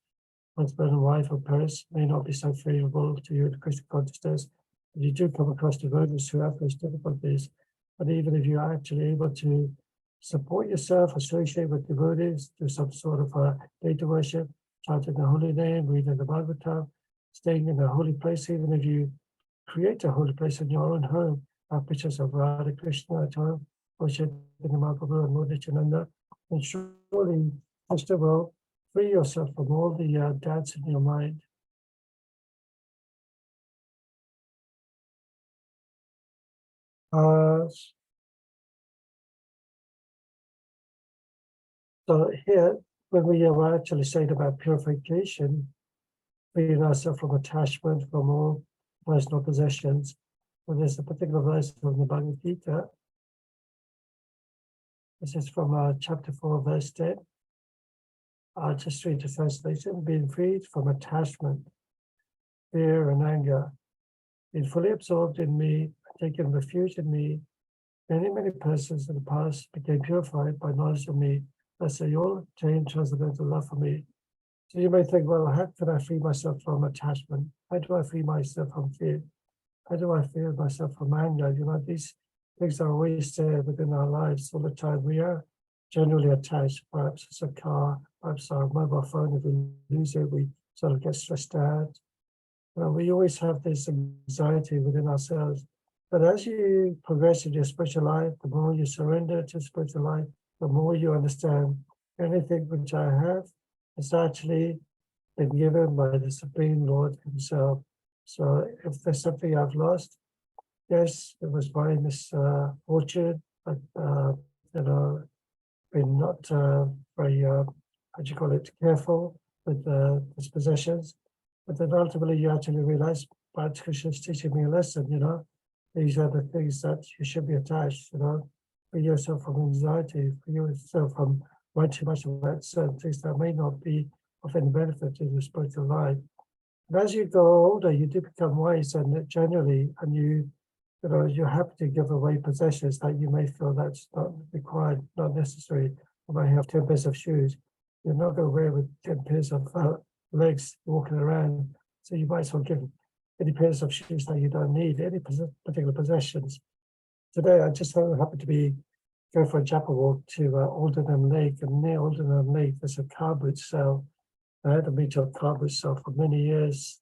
husband and wife or parents may not be so favorable to you in Krishna consciousness. But you do come across devotees who have those difficulties. And even if you are actually able to support yourself, associate with devotees, do some sort of data worship, chanting the holy name, reading the Bhagavatam, staying in a holy place, even if you create a holy place in your own home, have pictures of Radha Krishna at home, worship in the Mahaprabhu and Lord Nityananda, and surely, first of all, free yourself from all the doubts in your mind. So here, when we are actually saying about purification, freeing ourselves from attachment, from all personal possessions, well, there's a particular verse from the Bhagavad Gita. This is from chapter 4, verse 10. I'll just read the translation. Being freed from attachment, fear, and anger, being fully absorbed in me, taking refuge in me, many persons in the past became purified by knowledge of me, as they all obtained transcendental love for me. So you may think, well, how can I free myself from attachment? How do I free myself from fear? How do I free myself from anger? These things are always there within our lives all the time. We are generally attached, perhaps it's a car, perhaps our mobile phone. If we lose it, we sort of get stressed out. We always have this anxiety within ourselves. But as you progress in your spiritual life, the more you surrender to spiritual life, the more you understand anything which I have is actually been given by the Supreme Lord Himself. So if there's something I've lost, yes, it was my misfortune, but been not very, careful with his possessions. But then ultimately you actually realize, but Krishna is teaching me a lesson, these are the things that you should be attached, free yourself from anxiety, free yourself from worrying too much about certain things that may not be of any benefit in your spiritual life. And as you go older, you do become wise, and generally, and you're happy to give away possessions that you may feel that's not required, not necessary. You might have 10 pairs of shoes. You're not going to wear with 10 pairs of legs walking around. So you might as well give any pairs of shoes that you don't need, any particular possessions. Today, I just happened to be going for a chapel walk to Aldenham Lake, and near Aldenham Lake, there's a car boot sale. I had a meter of car boot sale for many years.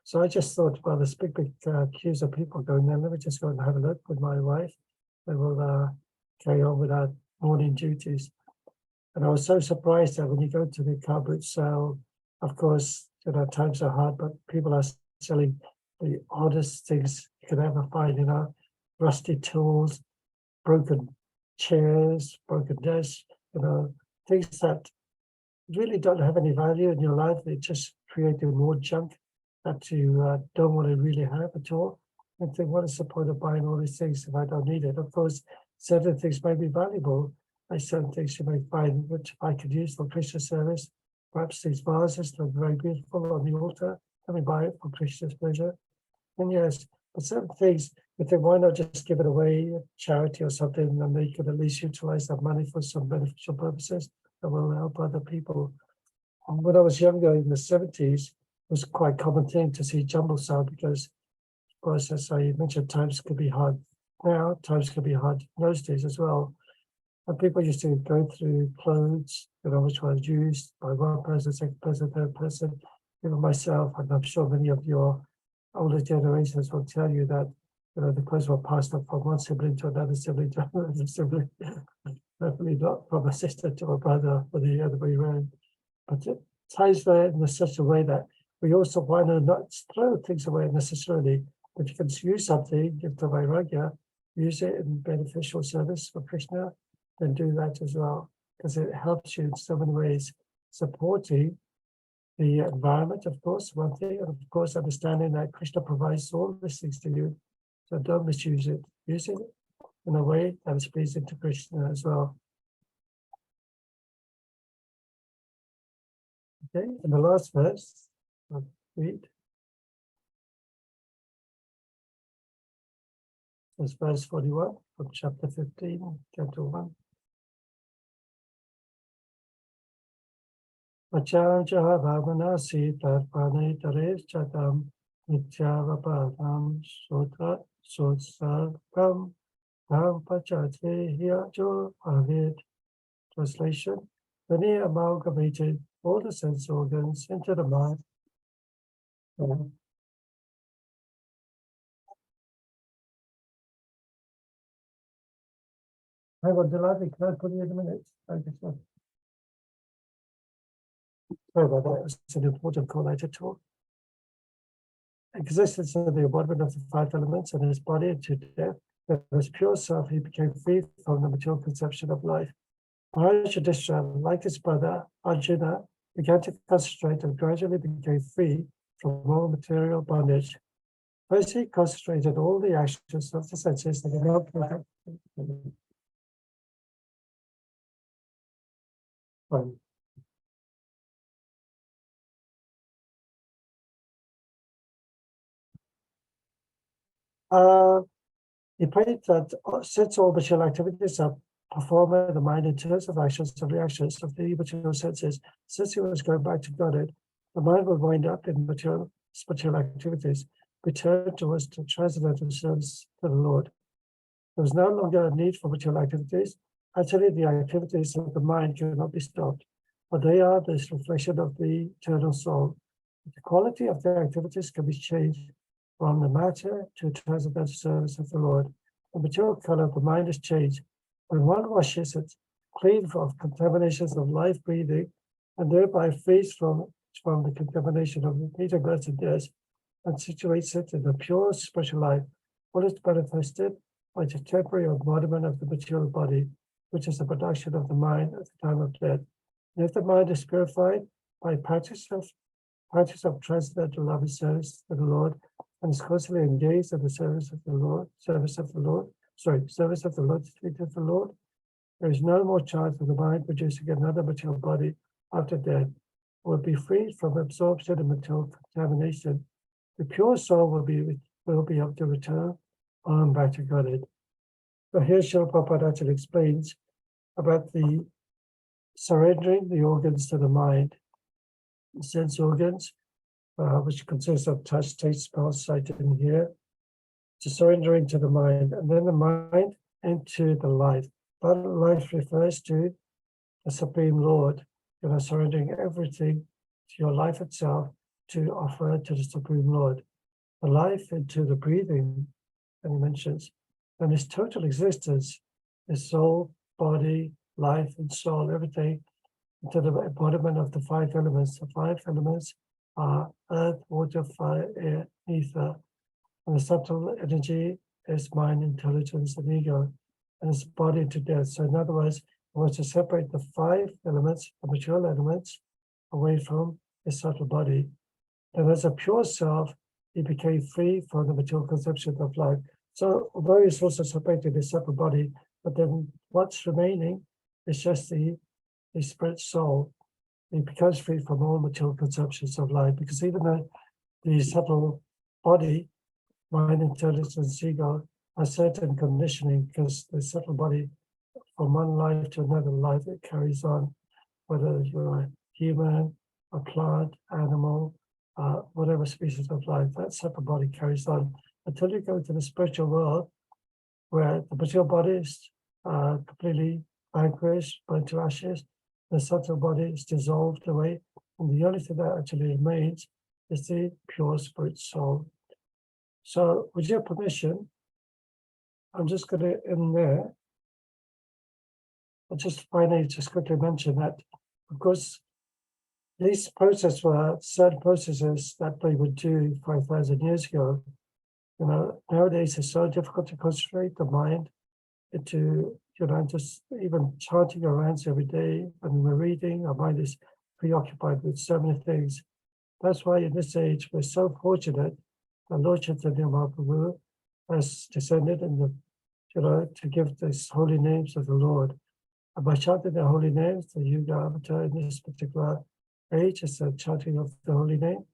So I just thought, well, there's big queues of people going there. Let me just go and have a look with my wife. And we'll carry on with our morning duties. And I was so surprised that when you go to the car boot sale, of course, times are hard, but people are selling the oddest things you could ever find, rusty tools, broken chairs, broken desks, things that really don't have any value in your life. They just create more junk that you don't want to really have at all. And think, what is the point of buying all these things if I don't need it? Of course, certain things may be valuable, like certain things you may find which I could use for Krishna service. Perhaps these vases look very beautiful on the altar. Let me buy it for Krishna's pleasure. And yes, but certain things, you think, why not just give it away, charity or something, and they could at least utilize that money for some beneficial purposes that will help other people. And when I was younger in the 70s, it was quite a common thing to see jumble sale because, of course, as I mentioned, times could be hard now, times could be hard in those days as well. And people used to go through clothes, which was used by one person, second person, third person, even myself, and I'm sure many of your older generations will tell you that the clothes were passed on from one sibling to another sibling to another sibling. Definitely not from a sister to a brother or the other way around. But it ties there in such a way that we also want to not throw things away necessarily, But you can use something, give the vairagya, use it in beneficial service for Krishna, then do that as well, because it helps you in so many ways, supporting the environment, of course, one thing, and of course, understanding that Krishna provides all these things to you. So don't misuse it. Use it in a way that is pleasing to Krishna as well. Okay, and the last verse, I'll read. It's verse 41 from chapter 15, chapter 1. Acharya Bhavanasi Tarpane Taresh Chatam Nityavapadam Sotra Sotsarkam Dhampachate Hyajo Avid. Translation: when he amalgamated all the sense organs into the mind. Hang on, Delavy, can I put you in a minute? Thank you, sir. Sorry about that, it's an important call I to talk. Existence of the embodiment of the 5 elements and his body into death, that as pure self, he became free from the material conception of life. Maharaj Yudhishthira, like his brother Arjuna, began to concentrate and gradually became free from all material bondage. First, he concentrated all the actions of the senses that are not perfect. He prayed that since all material activities are performed by the mind in terms of actions and reactions of the material senses, since he was going back to Godhead, the mind would wind up in material activities, return towards the transcendental service to the Lord. There was no longer a need for material activities. Actually, the activities of the mind cannot be stopped, but they are this reflection of the eternal soul. The quality of their activities can be changed from the matter to transcendental service of the Lord. The material color of the mind is changed. When one washes it clean of contaminations of life breathing, and thereby frees from the contamination of beta, birth, and death, and situates it in the pure spiritual life, what is manifested by the temporary embodiment of the material body, which is the production of the mind at the time of death. And if the mind is purified by practice of transcendental love and service to the Lord, and is constantly engaged in the service of the Lord, to the Lord, there is no more chance of the mind producing another material body after death. It will be freed from absorption and material contamination. The pure soul will be able to return on back to Godhead. So here Srila Prabhupada actually explains about the surrendering the organs to the mind, the sense organs, which consists of touch, taste, smell, sight, and hear, to surrendering to the mind, and then the mind into the life. But life refers to the Supreme Lord. You are surrendering everything to your life itself to offer to the Supreme Lord. The life into the breathing, and he mentions, and his total existence, his soul, body, life, and soul, everything, into the embodiment of the 5 elements. The 5 elements are earth, water, fire, air, ether, and the subtle energy is mind, intelligence, and ego, and his body into death. So in other words, he wants to separate the 5 elements, the material elements, away from his subtle body. And as a pure self, he became free from the material conception of life. So although he's also separated his separate body, but then what's remaining is just the spirit soul. He becomes free from all material conceptions of life, because even though the subtle body, mind, intelligence, ego, has certain conditioning, because the subtle body, from one life to another life, it carries on, whether you're a human, a plant, animal, whatever species of life, that separate body carries on until you go to the spiritual world, where the material body is completely vanquished, burnt to ashes, the subtle body is dissolved away, and the only thing that actually remains is the pure spirit soul. So with your permission, I'm just going to end there. I'll just finally just quickly mention that, of course, these processes were certain processes that they would do 5,000 years ago, Nowadays it's so difficult to concentrate the mind into, just even chanting your rounds every day. When we're reading, our mind is preoccupied with so many things. That's why in this age, we're so fortunate that Lord Chaitanya Mahaprabhu has descended in the, to give these holy names of the Lord. And by chanting the holy names, the Yuga Avatar in this particular age is the chanting of the holy name,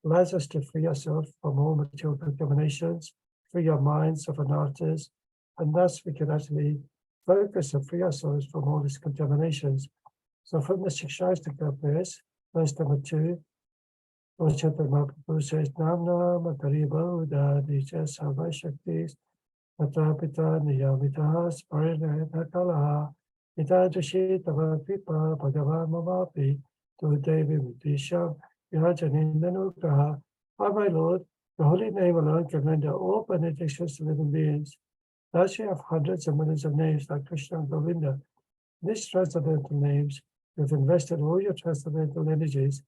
allows us to free ourselves from all material contaminations, free our minds of anarthas, and thus we can actually focus and free ourselves from all these contaminations. So from the Shikshashtaka verse, verse number 2, Lord Chaitanya Mahaprabhu says, Nam Nam Atariba Uda Dija Sarva Shaktis Tata Pita Niyamitaha Sparinayata Kalaha Ita Jashi Tava Pipa Bhagava Mamapi Tu Devi Mutisham Yajanindanugraha. Oh my Lord, the holy name alone can render all benedictions to living beings. Thus you have hundreds and millions of names like Krishna and Govinda. These transcendental names, you've invested all your transcendental energies.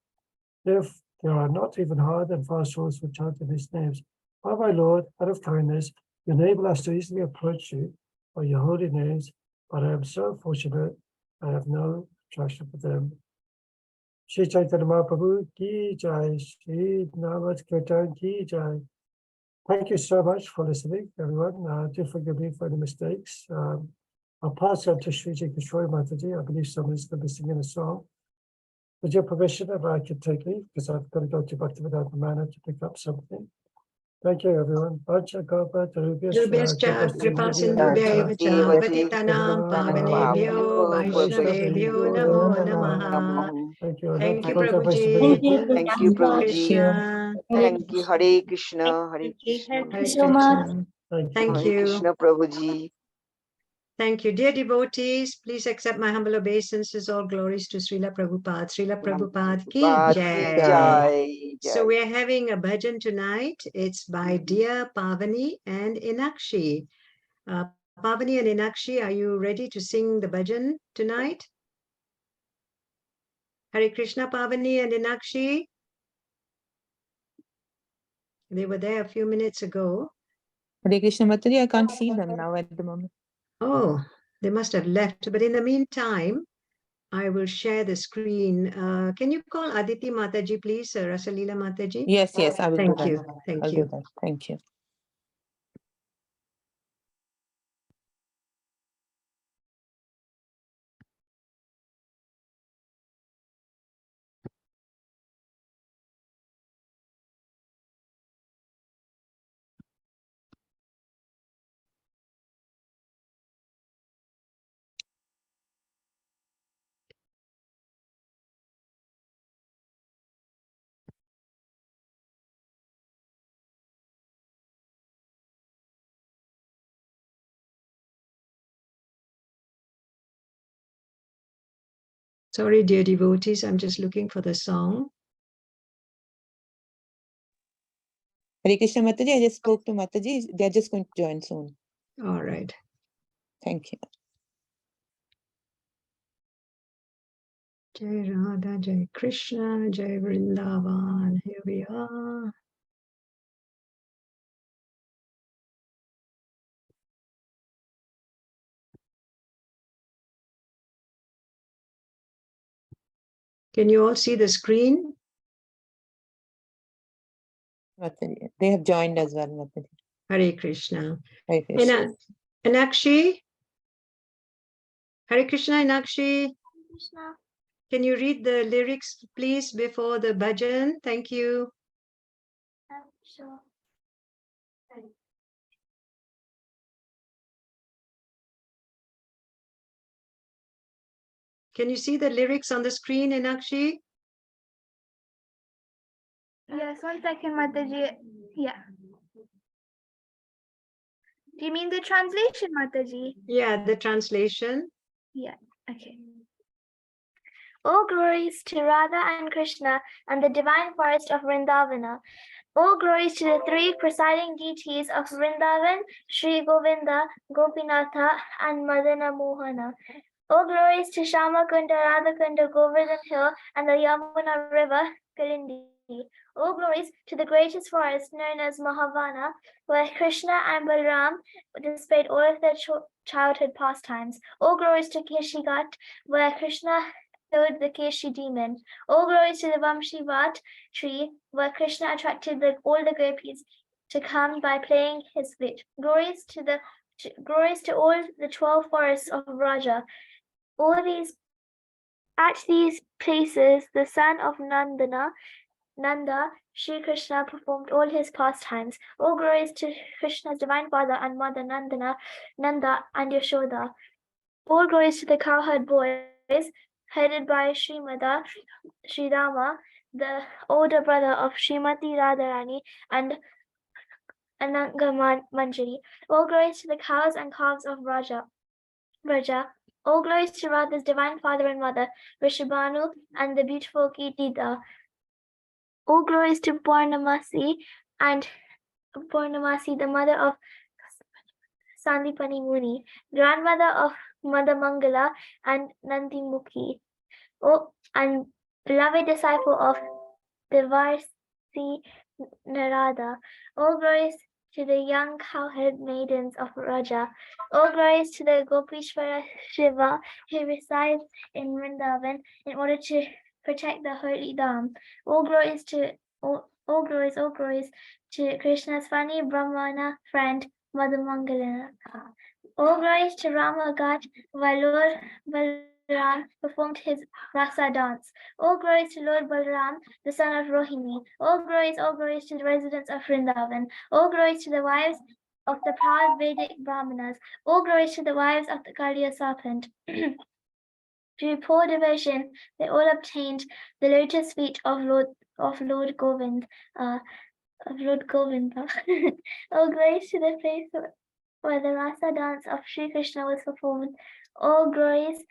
If there are not even hard and fast rules for chanting these names. Oh my Lord, out of kindness, you enable us to easily approach you by your holy names, but I am so fortunate I have no attraction for them. Shri Chaitanya Mahaprabhu ki jai, Shri Namat Kirtan ki jai. Thank you so much for listening, everyone. Do forgive me for any mistakes. I'll pass on to Shri Kishore Mataji. I believe somebody's going to be singing a song. With your permission, if I could take leave, because I've got to go to Bhaktivedanta Manor to pick up something. Thank you, everyone. Rubhyascha kripa sindhubhya eva cha patitanam pavanebhyo vaishnavebhyo namo namaha. Thank you. Thank you, Thank Prabhuji. Thank you. Krishna. Thank you. Hare Krishna. Hare Krishna. Hare so much. Krishna. you. Thank Hare you. Krishna Prabhuji. Thank you. Dear devotees, please accept my humble obeisances. All glories to Srila Prabhupada. Srila Prabhupada ki Prabhupada ki jai. jai. So we're having a bhajan tonight. It's by dear Pavani and Inakshi. Pavani and Inakshi, are you ready to sing the bhajan tonight? Hare Krishna, Pavani and Inakshi. They were there a few minutes ago. Hare Krishna Mataji, I can't see them now at the moment. Oh, they must have left. But in the meantime, I will share the screen. Can you call Aditi Mataji, please? Rasalila Mataji? Yes, I will do Thank that. you. Thank I'll you. do that. Thank you. Sorry, dear devotees, I'm just looking for the song. Hare Krishna Mataji, I just spoke to Mataji. They're just going to join soon. All right. Thank you. Jai Radha, Jai Krishna, Jai Vrindavan. Here we are. Can you all see the screen? Mataji. They have joined as well, Mataji. Hare Krishna. Hare Krishna. Inakshi? Hare Krishna, Inakshi. Krishna. Can you read the lyrics, please, before the bhajan? Thank you. Sure. Can you see the lyrics on the screen, Inakshi? Yes, 1 second, Mataji. Yeah. Do you mean the translation, Mataji? Yeah, the translation. Yeah, okay. All glories to Radha and Krishna and the divine forest of Vrindavana. All glories to the 3 presiding deities of Vrindavan, Sri Govinda, Gopinatha, and Madana Mohana. All glories to Shyamakunda, Radhakunda, Govardhan Hill, and the Yamuna River, Kalindi. All glories to the greatest forest known as Mahavana, where Krishna and Balaram displayed all of their childhood pastimes. All glories to Keshigat, where Krishna killed the Keshi demon. All glories to the Vamshivat tree, where Krishna attracted all the gopis to come by playing his flute. Glories to all the 12 forests of Raja. At these places, the son of Nanda, Sri Krishna performed all his pastimes. All glories to Krishna's divine father and mother Nanda and Yashoda. All glories to the cowherd boys, headed by Sri Rama, the older brother of Srimati Radharani and Ananga Manjari. All glories to the cows and calves of Raja. All glories to Radha's divine father and mother, Rishabhanu, and the beautiful Kitida. All glories to Purnamasi, the mother of Sandipani Muni, grandmother of Mother Mangala and Nandimukhi, and beloved disciple of Devarsi Narada. All glories to the young cowherd maidens of Raja. All glories to the Gopishvara Shiva who resides in Vrindavan in order to protect the holy Dham. All glories to Krishna's funny Brahmana friend, Mother Mangala. All glories to Ramagat, where Lord Balaram performed his rasa dance. All glories to Lord Balaram, the son of Rohini. All glories to the residents of Vrindavan. All glories to the wives of the proud Vedic Brahmanas. All glories to the wives of the Kaliya serpent. Through poor devotion, they all obtained the lotus feet of Lord Govinda. All glories to the place where the rasa dance of Sri Krishna was performed. All glories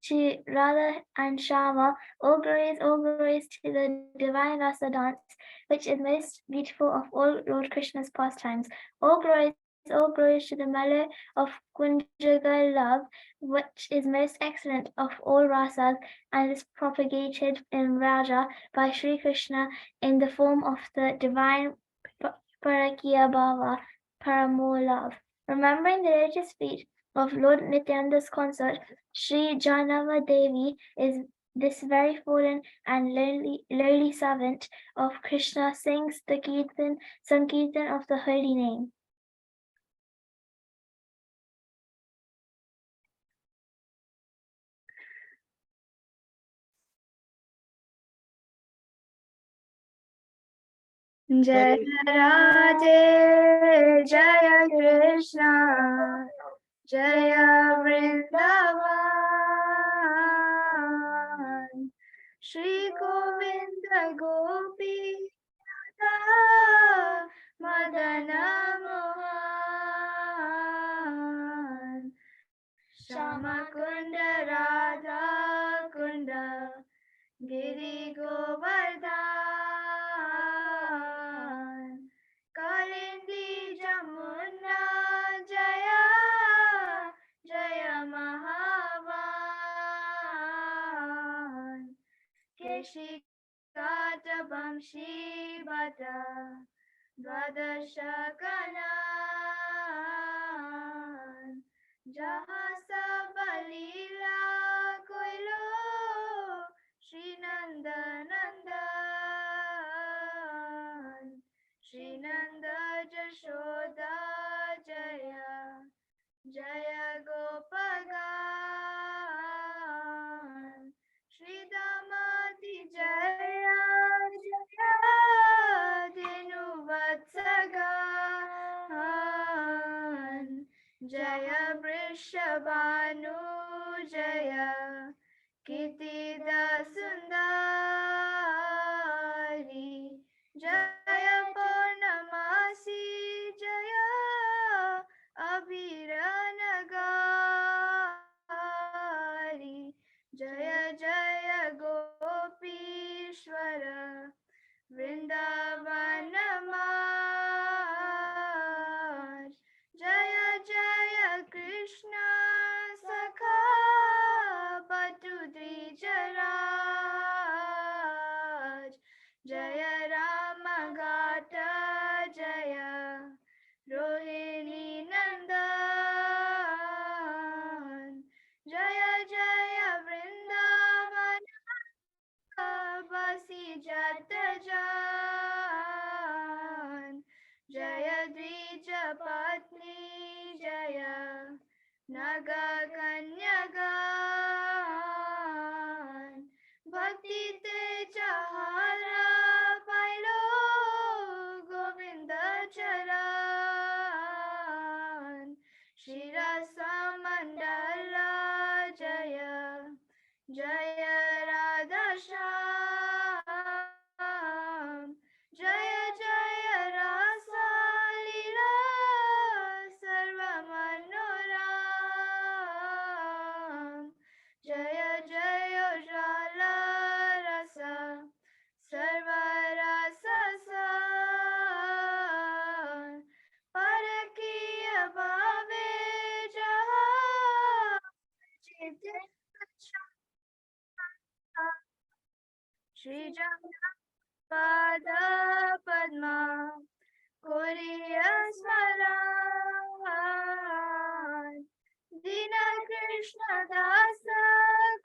to Radha and Shama. All glories to the divine rasa dance, which is most beautiful of all Lord Krishna's pastimes. All glories to the mellow of Kunjaga love, which is most excellent of all rasas and is propagated in Raja by Sri Krishna in the form of the divine Parakiya Bhava, Paramo love. Remembering the lotus feet of Lord Nityananda's consort, Sri Janava Devi is this very fallen and lowly servant of Krishna sings the Sankirtan of the holy name. Jaya Radhe, Jaya Krishna, Jaya Vrindavan, Shri Govinda Gopi Madana Mohan, Shama Kunda Radha Kunda, Giri Govardhan, Kalindi Jamuna Jaya, Jaya Mahavan, Keshikata Bamshi Bata, Dwadasha Kanan, Jahasa Balila Koilo, Shri Nanda Nandan, Shri Nanda Jashoda Jaya, Jaya Gopagan, Shri Damati Jaya, Jaya Dinu Vatsagan, Jaya Vrishabhanu Jaya, Kitida Sundari, Jaya Purnamasi Jaya, Abhiranagari, Jaya Jaya Gopishwara, Vrindavanamaj, Jaya Jaya Krishna Sakha, Patudri Jaraj, Jaya গান ভক্তিতে যাহারা pile Govinda চরণ শিরস মণ্ডল জয় জয় রাধা শ্যাম জয় জয় রাসা লীলা সর্ব মনোরম জয় জয় জল রস সর্ব রস পরকীয় ভাবে যাহা চিত শ্রী জগন্নাথ পাদ পদ্মা করিয় স্মরণ দীন কৃষ্ণ দাস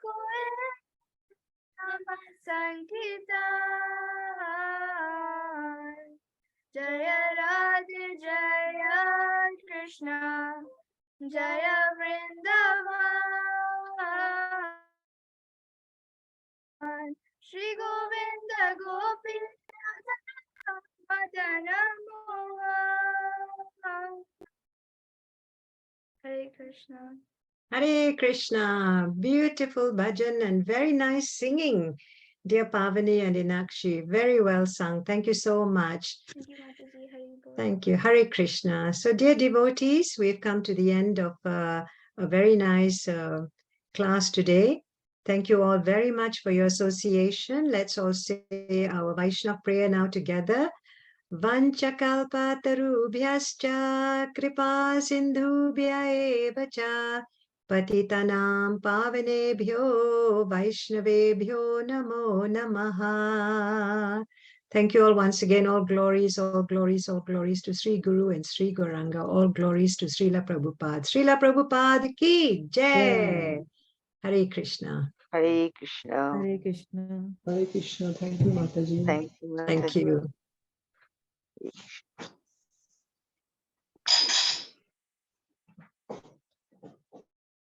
কোয়ে নাম সংকীর্তন জয় রাধে জয় কৃষ্ণ জয় Vrindavan Shri Govinda Gopi Madan Mohan Hare Krishna. Hare Krishna. Beautiful bhajan and very nice singing, dear Pavani and Inakshi. Very well sung. Thank you so much. Thank you, Mataji. Hare Bol. Thank you. Hare Krishna. So, dear devotees, we've come to the end of a very nice class today. Thank you all very much for your association. Let's all say our Vaishnav prayer now together. Vanchakalpatarubhyascha kripa sindhubhya eva cha patitanam pavanebhyo vaishnavebhyo namo namaha. Thank you all once again. All glories, all glories, all glories to Sri Guru and Sri Gauranga. All glories to Srila Prabhupada. Srila Prabhupada ki jai. Hare Krishna. Hare Krishna. Hare Krishna. Hare Krishna. Thank you, Mataji. Thank you, Thank Mataji. you. Hare Krishna.